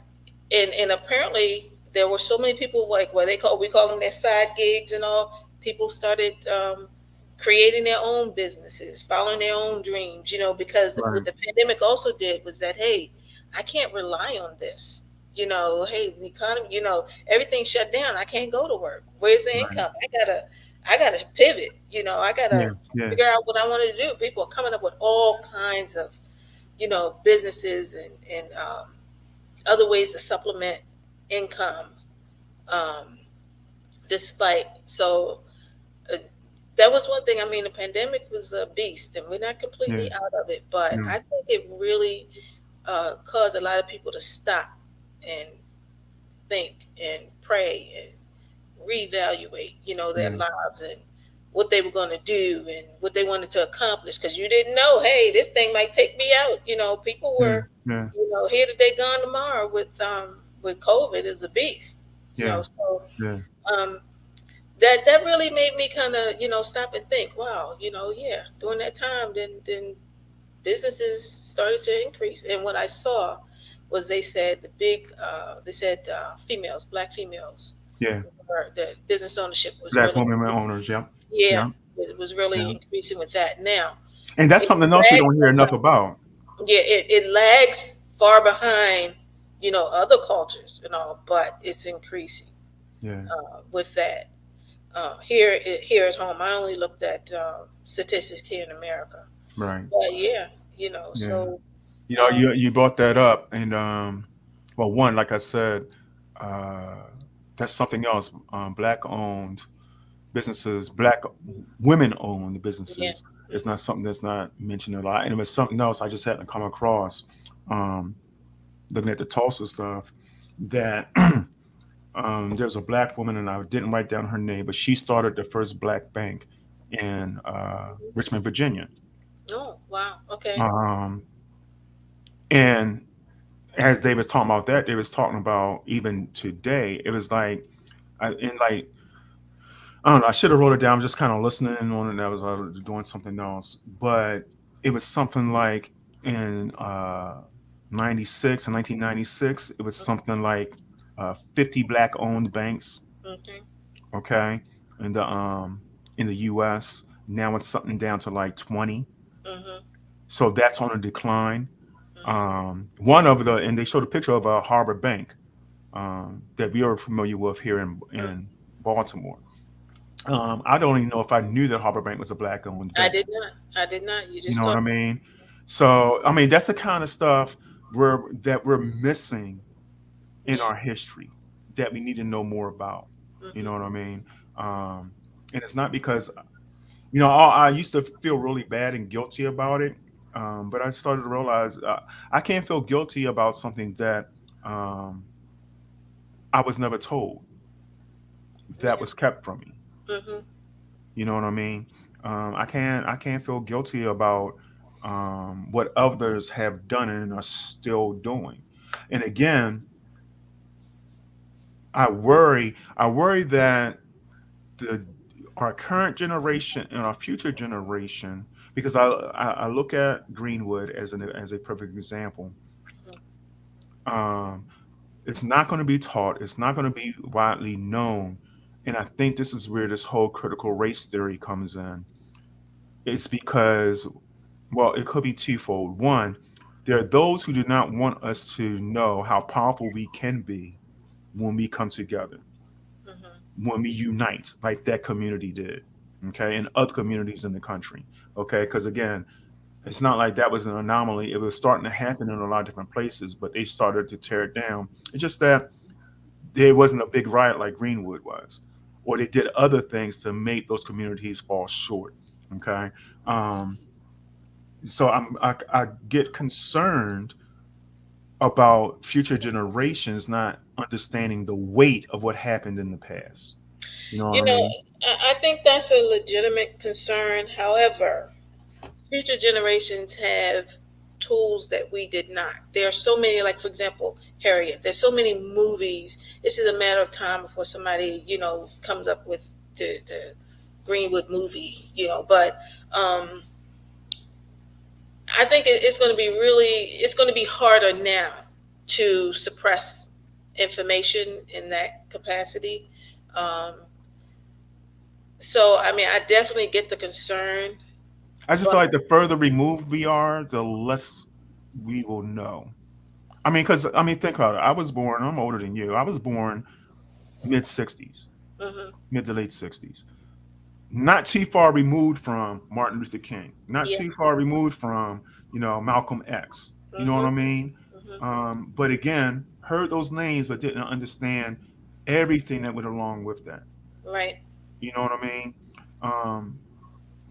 and apparently there were so many people, like what we call them their side gigs and all. People started creating their own businesses, following their own dreams, you know, because what right, the pandemic also did was that, hey, I can't rely on this. You know, hey, the economy, you know, everything shut down. I can't go to work. Where's the right, income? I gotta pivot. You know, I yeah, gotta yeah, figure out what I want to do. People are coming up with all kinds of, you know, businesses and other ways to supplement income. Um, despite so that was one thing. I mean, the pandemic was a beast, and we're not yeah, completely out of it. But yeah, I think it really caused a lot of people to stop and think and pray and reevaluate, you know, their yeah, lives and what they were going to do and what they wanted to accomplish. Because you didn't know, hey, this thing might take me out. You know, people yeah, were, yeah, you know, here today, gone tomorrow with COVID is a beast. You know, yeah, so yeah, um, that really made me kind of, you know, stop and think. Wow, you know, yeah, during that time, then businesses started to increase. And what I saw was they said the big they said females, black females, Yeah. the business ownership was Black really, women owners. Yep. yeah, Yeah. it was really Yeah. increasing with that. Now And that's it something else we lags don't hear enough behind, about. yeah, it lags far behind, other cultures and all, but it's increasing Yeah. with that. Here at home, I only looked at statistics here in America, Right. but yeah, Yeah. so um, You brought that up, and well, one, like I said, uh, that's something else. Black owned businesses, black women owned yeah, businesses. It's hmm not something that's not mentioned a lot, and it was something else I just hadn't come across. Um, Looking at the Tulsa stuff, that there's a black woman, and I didn't write down her name, but she started the first black bank in Richmond, Virginia. oh wow, okay, Um, and as they was talking about that, they was talking about even today. It was like, I don't know. I should have wrote it down. I'm just kind of listening on it. And I was doing something else, but it was something like in 96 and 1996. It was something like 50 black owned banks. okay, Okay, in the U.S. Now it's something down to like 20. hmm So that's on a decline. hmm One of the and they showed a picture of a Harbor Bank that we are familiar with here in Baltimore. I don't even know if I knew that Harbor Bank was a black-owned I bank. did not, I did not. You You just know what told I mean? So, I mean, that's the kind of stuff we're missing in me, yeah, our history that we need to know more about. You know hmm what I mean? Um, and it's not because I used to feel really bad and guilty about it, but I started to realize I can't feel guilty about something that um, I was never told, that yeah, was kept from me. hmm You know what I mean? I can't feel guilty about what others have done and are still doing. And again, I worry that the our current generation and our future generation, because I look at Greenwood as a perfect example. Um, it's not going to be taught. It's not going to be widely known. And I think this is where this whole critical race theory comes in. It's because, well, it could be twofold. One, there are those who do not want us to know how powerful we can be when we come together, hmm when we unite, like that community did, okay, and other communities in the country, okay? Because again, it's not like that was an anomaly. It was starting to happen in a lot of different places, but they started to tear it down. It's just that there wasn't a big riot like Greenwood was, or they did other things to make those communities fall short, okay? Um, so I get concerned about future generations not understanding the weight of what happened in the past. You know what You I know, mean? I think that's a legitimate concern. However, future generations have tools that we did not. There are so many, like for example, Harriet. There's so many movies. It's just a matter of time before somebody, comes up with the Greenwood movie. But I think it's going to be it's going to be harder now to suppress information in that capacity. Um, so, I mean, I definitely get the concern, I just but feel like the further removed we are, the less we will know. I mean, because I mean, think about it. I was born. I'm older than you. I was born mid '60s, mhm, mid to late '60s. Not too far removed from Martin Luther King. Not yeah, too far removed from Malcolm X. You know what I mhm, mean? mhm, But again, heard those names, but didn't understand everything that went along with that. right, You know what I mean? Um,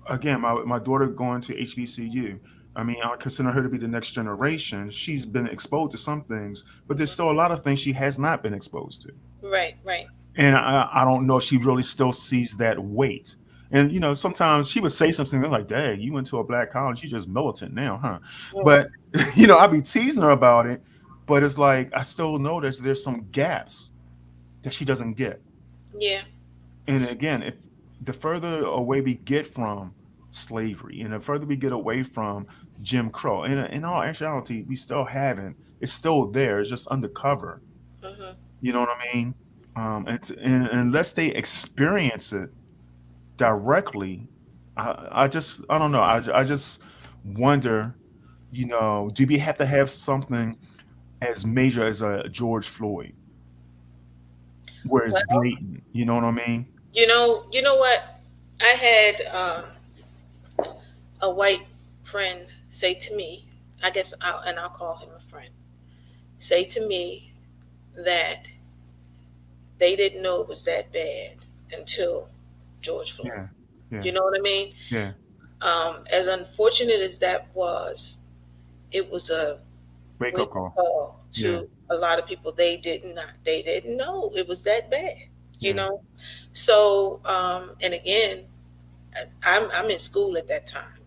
Again, my daughter going to HBCU. I mean, I consider her to be the next generation. She's been exposed to some things, but there's still mhm, a lot of things she has not been exposed to. right, right, And I don't know if she really still sees that weight. And sometimes she would say something like, "Dad, you went to a black college. You just militant now, huh?" mm, But I'd be teasing her about it. But it's like I still notice there's some gaps that she doesn't get. yeah, And again, if the further away we get from slavery and the further we get away from Jim Crow, and in all actuality, we still haven't. It's still there. It's just undercover. Hmm. You know what I mean? And unless they experience it directly, I don't know. I just wonder, do we have to have something as major as a George Floyd, where it's Well, blatant? You know what I mean? you know what? I had a white friend say to me, and I'll call him a friend, say to me that they didn't know it was that bad until George Floyd. Yeah, yeah, You know what I mean? yeah. As unfortunate as that was, it was a Wake wake up up call. call Yeah, to a lot of people. They didn't know it was that bad. You yeah, know, so and again, I'm in school at that time,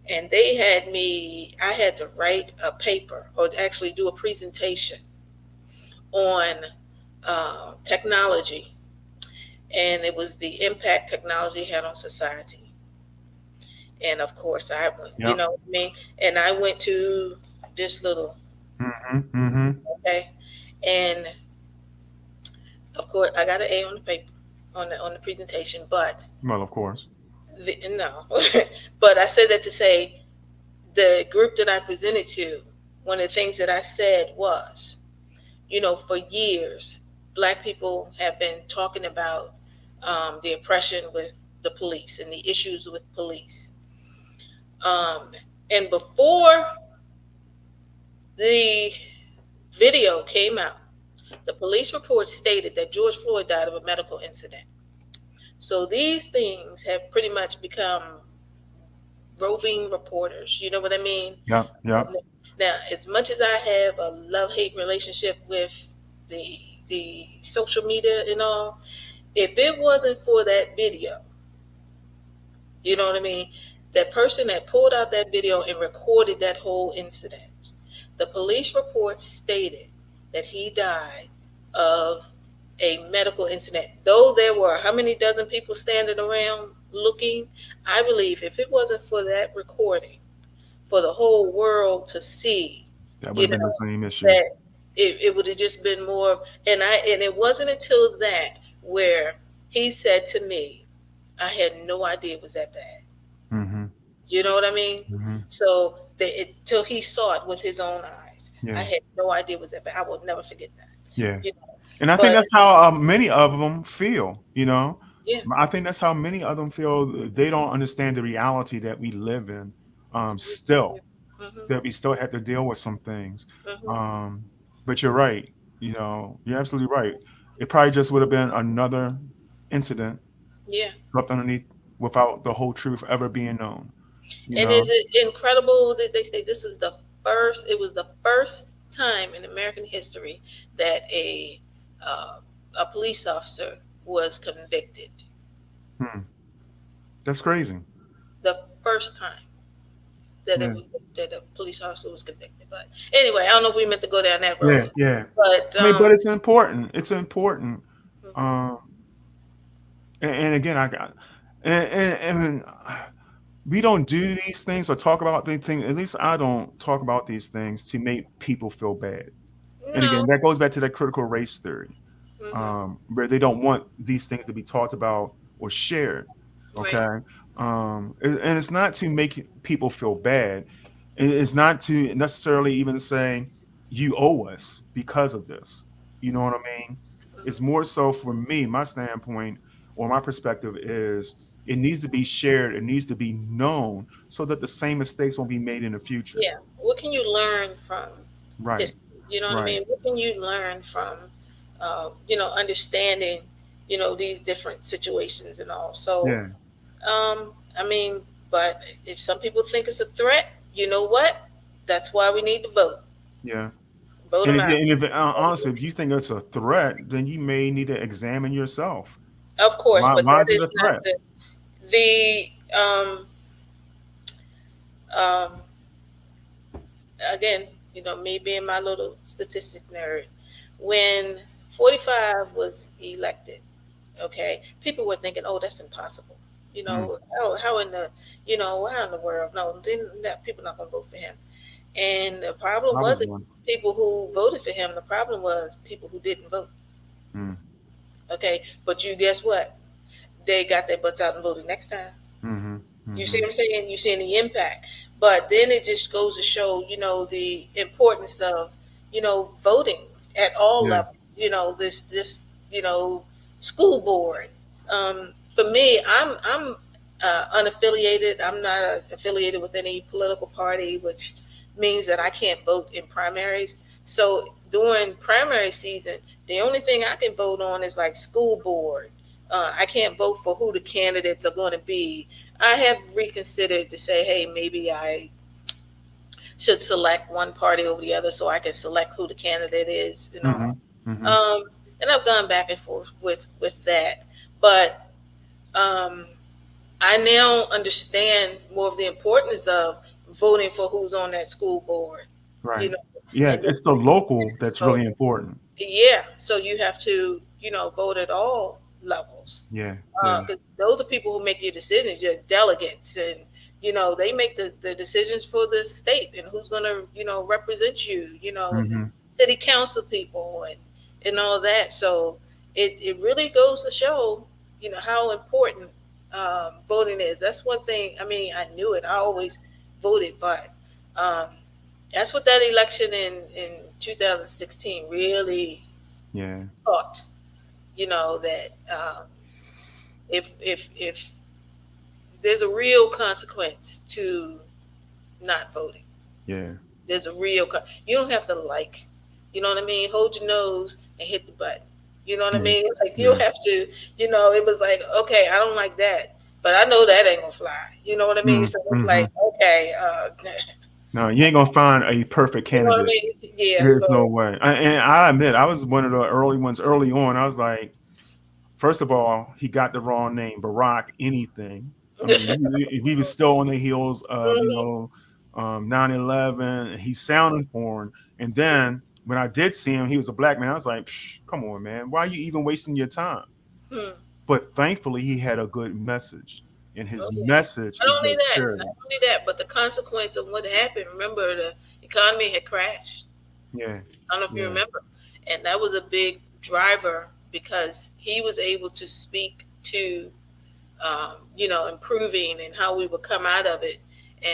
and I had to write a paper or actually do a presentation on technology, and it was the impact technology had on society. And of course, you yep. know what I mean, and I went to this little, Mm-hmm. Mm-hmm. okay, and of course, I got an A on the paper on the presentation, but Well, of course. no, but I said that to say the group that I presented to, one of the things that I said was, for years, Black people have been talking about the oppression with the police and the issues with police. Um, and before the video came out, the police report stated that George Floyd died of a medical incident. So these things have pretty much become roving reporters. You know what I mean? Yep. Yep. Now, as much as I have a love hate relationship with the the social media and all, if it wasn't for that video, you know what I mean? That person that pulled out that video and recorded that whole incident, the police report stated that he died of a medical incident. Though there were how many dozen people standing around looking, I believe if it wasn't for that recording, for the whole world to see, That would you have been the know, same issue. that it would have just been more. And it wasn't until that where he said to me, I had no idea it was that bad. Mm-hmm. You know what I mean? Mm-hmm. So till he saw it with his own eyes, I Yeah. had no idea it was that bad. I will never forget that. Yeah. You know, And I think but that's how many of them feel. yeah, I think that's how many of them feel. They don't understand the reality that we live in. Still, hmm that we still have to deal with some things. hmm Um, but you're right. You're absolutely right. It probably just would have been another incident yeah. swept underneath without the whole truth ever being known. You And know. is it incredible that they say this is the first? It was the first time in American history that uh, a police officer was convicted. Hmm. That's crazy. The first time that Yeah. that a police officer was convicted. But anyway, I don't know if we meant to go down that Yeah. road. Yeah. But I mean, but it's important. It's important. mhm, Um, and again, and we don't do these things or talk about these things. At least I don't talk about these things to make people feel bad. And again, no, that goes back to that critical race theory, hmm where they don't want these things to be talked about or shared. right, Okay, and it's not to make people feel bad. It's not to necessarily even say you owe us because of this. You know what I mean? It's hmm more so for me. My standpoint or my perspective is it needs to be shared. It needs to be known so that the same mistakes won't be made in the future. yeah. What can you learn from Right. history? You know what I Right. mean? What can you learn from, understanding, these different situations and all? So, Yeah. I mean, but if some people think it's a threat, you know what? That's why we need to vote. Yeah. Vote them out. And if honestly, if you think it's a threat, then you may need to examine yourself. Of course, but Why that is it is a not threat? the um, again, me being my little statistic nerd, when 45 was elected, okay, people were thinking, oh, that's impossible. Mm, How in the, how in the world? No, then that people not gonna vote for him. And the problem I was wasn't one. people who voted for him. The problem was people who didn't vote. Mm, Okay, but you guess what? They got their butts out and voted next time. mm-hmm, You see mm-hmm. what I'm saying? You're seeing the impact. But then it just goes to show, the importance of, voting at all Yeah. levels. This, school board. For me, I'm unaffiliated. I'm not affiliated with any political party, which means that I can't vote in primaries. So during primary season, the only thing I can vote on is like school board. I can't vote for who the candidates are going to be. I have reconsidered to say, hey, maybe I should select one party over the other so I can select who the candidate is and Mm-hmm, all. mm-hmm. Um, and I've gone back and forth with that, but um, I now understand more of the importance of voting for who's on that school board. You Right. know, Yeah, and it's the local that's so really important. yeah, so you have to vote at all levels, Yeah, yeah. because those are people who make your decisions, your delegates, and they make the decisions for the state and who's going to represent you, and the Mm-hmm. city council people and all that. So it really goes to show how important voting is. That's one thing. I mean, I knew it. I always voted, but um, that's what that election in 2016 really Yeah, taught. That if there's a real consequence to not voting. yeah, There's a real you don't have to you know what I mean, hold your nose and hit the button. You know what I yeah, mean? Like you yeah. don't have to, it was like, okay, I don't like that, but I know that ain't gonna fly. You know what I mean? So it's Mm-hmm. like, okay, No, you ain't gonna find a perfect you know what I candidate. mean? Yeah. There's no So way. And I admit, I was one of the early ones early on. I was like, first of all, he got the wrong name, Barack anything. I mean, he was still on the heels of, mhm, 9/11. He sounded foreign. And then when I did see him, he was a black man. I was like, "Psh, come on, man. Why are you even wasting your time?" hmm. But thankfully, he had a good message. And Oh his yeah. message Not is only what that, not carried. only that, but the consequence of what happened. Remember, the economy had crashed. Yeah. I don't know if you Yeah. remember, and that was a big driver because he was able to speak to, improving and how we would come out of it.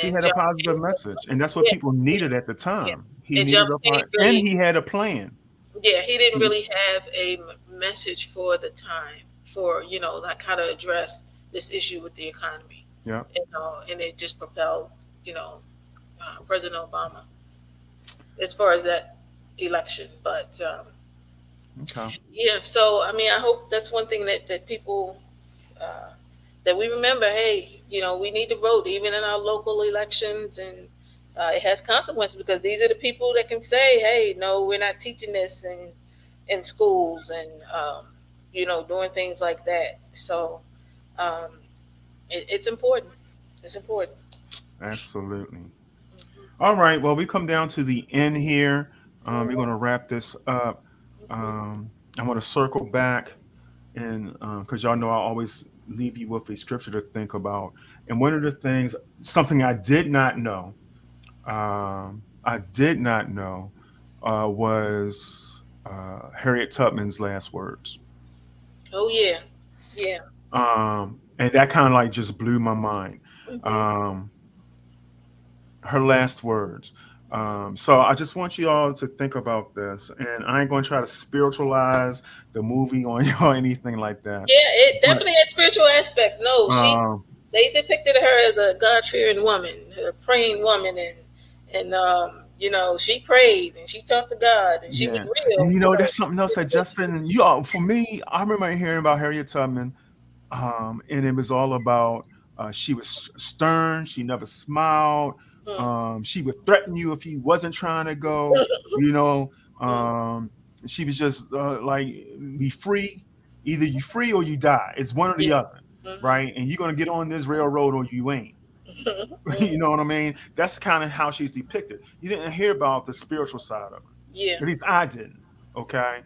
He And had a John positive Kennedy, message. And that's what yeah, people yeah, needed at the yeah. time. He And John needed a McCain part, and really, he had a plan. yeah, he didn't really have a message for the time for like how to address this issue with the economy, Yeah. and it just propelled you know President Obama as far as that election. But Okay. yeah, so I mean, I hope that's one thing that people uh, that we remember. Hey, we need to vote even in our local elections, and it has consequences because these are the people that can say, "Hey, no, we're not teaching this in schools," and doing things like that. So um, it's important. It's important. Absolutely. All right. Well, we come down to the end here. We're going to Mhm. wrap this up. I want to circle back, and because y'all know I always leave you with a scripture to think about. And one of the things, something I did not know, was Harriet Tubman's last words. Oh yeah, yeah. And that kind of like just blew my mind. Hmm. Um, her last words. So I just want you all to think about this, and I ain't going to try to spiritualize the movie on you or anything like that. Yeah, it But definitely has spiritual aspects. No, um, they depicted her as a God fearing woman, a praying woman, and she prayed and she talked to God and she was yeah, and real. that's something else that Justin, you all, for me, I remember hearing about Harriet Tubman, and it was all about she was stern, she never smiled, Mm, she would threaten you if you wasn't trying to go, you know, mm, um, she was just like, be free, either you free or you die, it's one or the yes. other, Hmm. right? And you're going to get on this railroad or you ain't. You Hmm. know what I mean? That's kind of how she's depicted. You didn't hear about the spiritual side of her. Yeah. At least I didn't. Okay.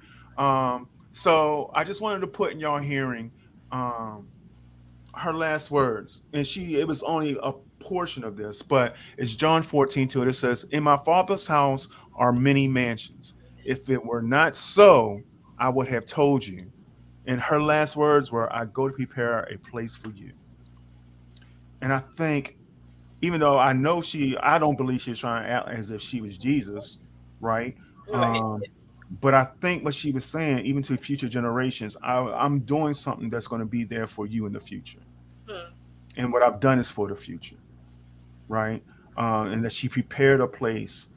So I just wanted to put in y'all hearing, um, her last words, and it was only a portion of this, but it's John 14:2. It says, "In my Father's house are many mansions. If it were not so, I would have told you." And her last words were, "I go to prepare a place for you." And I think, even though I don't believe she's trying to act as if she was Jesus, right? Right. But I think what she was saying, even to future generations, I'm doing something that's going to be there for you in the future. Hmm. And what I've done is for the future, right? And that she prepared a place,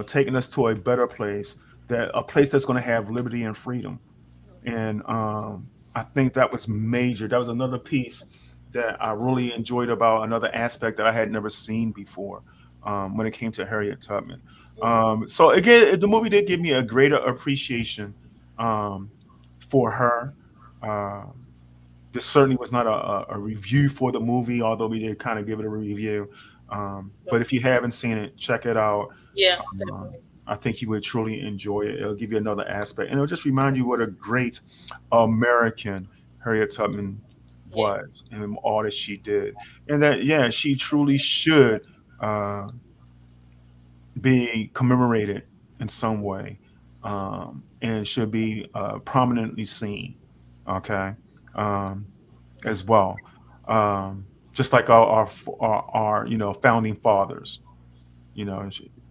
taking us to a better place, that a place that's going to have liberty and freedom. And I think that was major. That was another piece that I really enjoyed, about another aspect that I had never seen before, when it came to Harriet Tubman. So again, the movie did give me a greater appreciation, um, for her. Uh, this certainly was not a review for the movie, although we did kind of give it a review. But if you haven't seen it, check it out. Yeah, Um, definitely. I think you would truly enjoy it. It'll give you another aspect, and it'll just remind you what a great American Harriet Tubman Yeah. was, and all that she did, and that, yeah, she truly should uh, be commemorated in some way, and should be prominently seen. Okay, um, as well, just like our founding fathers.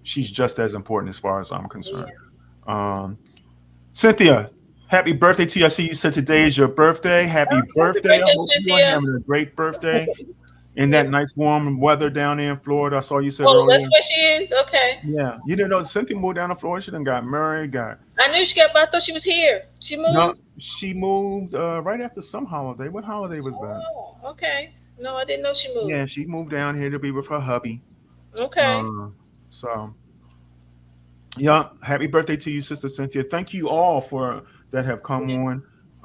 She's just as important as far as I'm concerned. Yeah. Um, Cynthia, happy birthday to you. I see you said today is your birthday. Happy Happy birthday. I birthday, hope you are Cynthia. having a great birthday in Yeah. that nice warm weather down there in Florida. I saw you said Oh, earlier. that's where she is. Okay. Yeah, you didn't know Cynthia moved down to Florida. She done got married. Got I knew she got, but I thought she was here. She No, moved. she moved right after some holiday. What holiday was that? Oh, okay. No, I didn't know she Yeah, moved. she moved down here to be with her hubby. Okay. Uh, so yeah, happy birthday to you, Sister Cynthia. Thank you all for that have come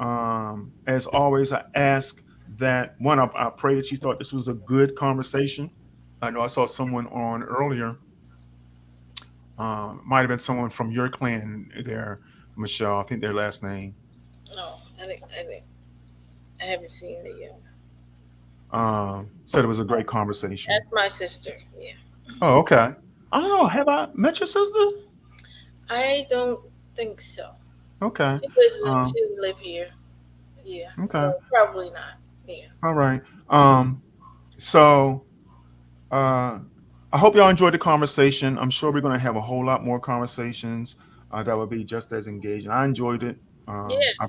on. As always, I ask that one. I pray that you thought this was a good conversation. I know I saw someone on earlier. Might have been someone from your clan there, Michelle. I think their last name. No, I haven't seen it yet. Said it was a great conversation. That's my sister. Yeah. Oh, okay. I don't know. Have I met your sister? I don't think so. Okay. She Um, doesn't live here. Yeah. okay. So probably not. Yeah. All right. So uh, I hope y'all enjoyed the conversation. I'm sure we're going to have a whole lot more conversations that will be just as engaging. I enjoyed it. Yeah.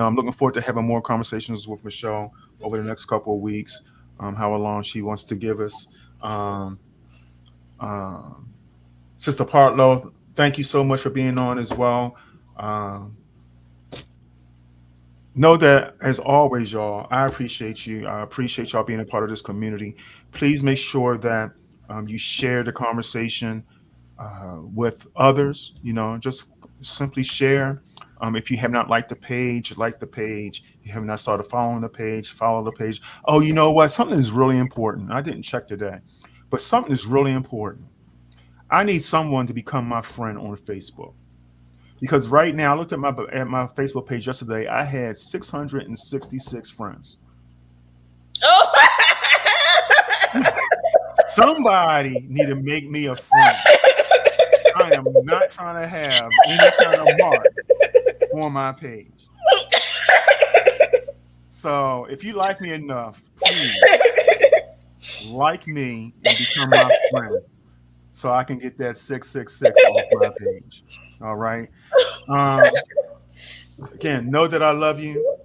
I'm looking forward to having more conversations with Michelle over the next couple of weeks, however long she wants to give us. Um, um, Sister Partlow, thank you so much for being on as well. Um, know that, as always, y'all, I appreciate you. I appreciate y'all being a part of this community. Please make sure that you share the conversation with others. Just simply share. If you have not liked the page, like the page. If you have not started following the page, follow the page. Oh, you know what? Something is really important. I didn't check today, but something is really important. I need someone to become my friend on Facebook. Because right now, I looked at my Facebook page yesterday. I had 666 friends. Oh. Somebody need to make me a friend. I am not trying to have any kind of mark on my page. So if you like me enough, please like me and become my friend, so I can get that 666 off my page. All right. Um, Again, know that I love you.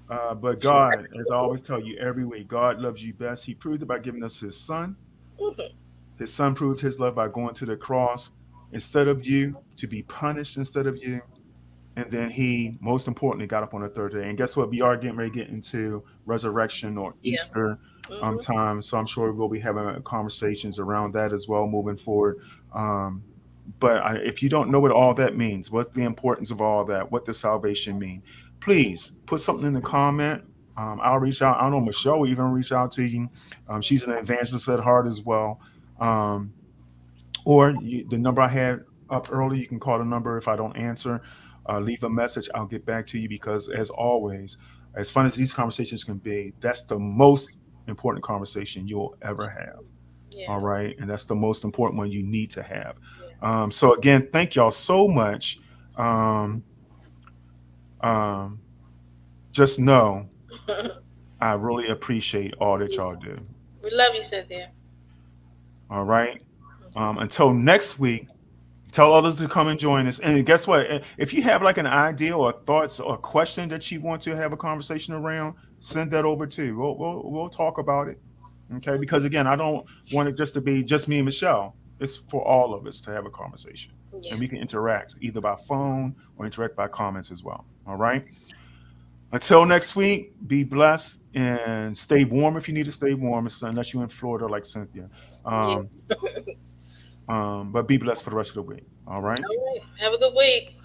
But God, as I always tell you every week, God loves you best. He proved it by giving us His Son. His Son proved His love by going to the cross instead of you, to be punished instead of you. And then He, most importantly, got up on the third day. And guess what? We are getting ready to get into resurrection or Yeah. Easter Hmm. time. So I'm sure we'll be having conversations around that as well moving forward. Um, but if you don't know what all that means, what's the importance of all that, what does salvation mean, please put something in the comment. I'll reach out. I don't know, Michelle will even reach out to you. She's an evangelist at heart as well. Um, the number I had up early, you can call the number. If I don't answer, leave a message. I'll get back to you, because, as always, As fun as these conversations can be, that's the most important conversation you'll ever have. Yeah. All right. And that's the most important one you need to have. Yeah. So again, thank y'all so much. Um, um, just know I really appreciate all that Yeah. y'all do. We love you, Cynthia. All right. Until next week, tell others to come and join us. And guess what? If you have like an idea or thoughts or question that you want to have a conversation around, send that over too. We'll talk about it. Okay. Because again, I don't want it just to be just me and Michelle. It's for all of us to have a conversation. Yeah. And we can interact either by phone or interact by comments as well. All right. Until next week, be blessed and stay warm if you need to stay warm, unless you're in Florida like Cynthia. Yeah. Um, but be blessed for the rest of the week. All right. All right. Have a good week.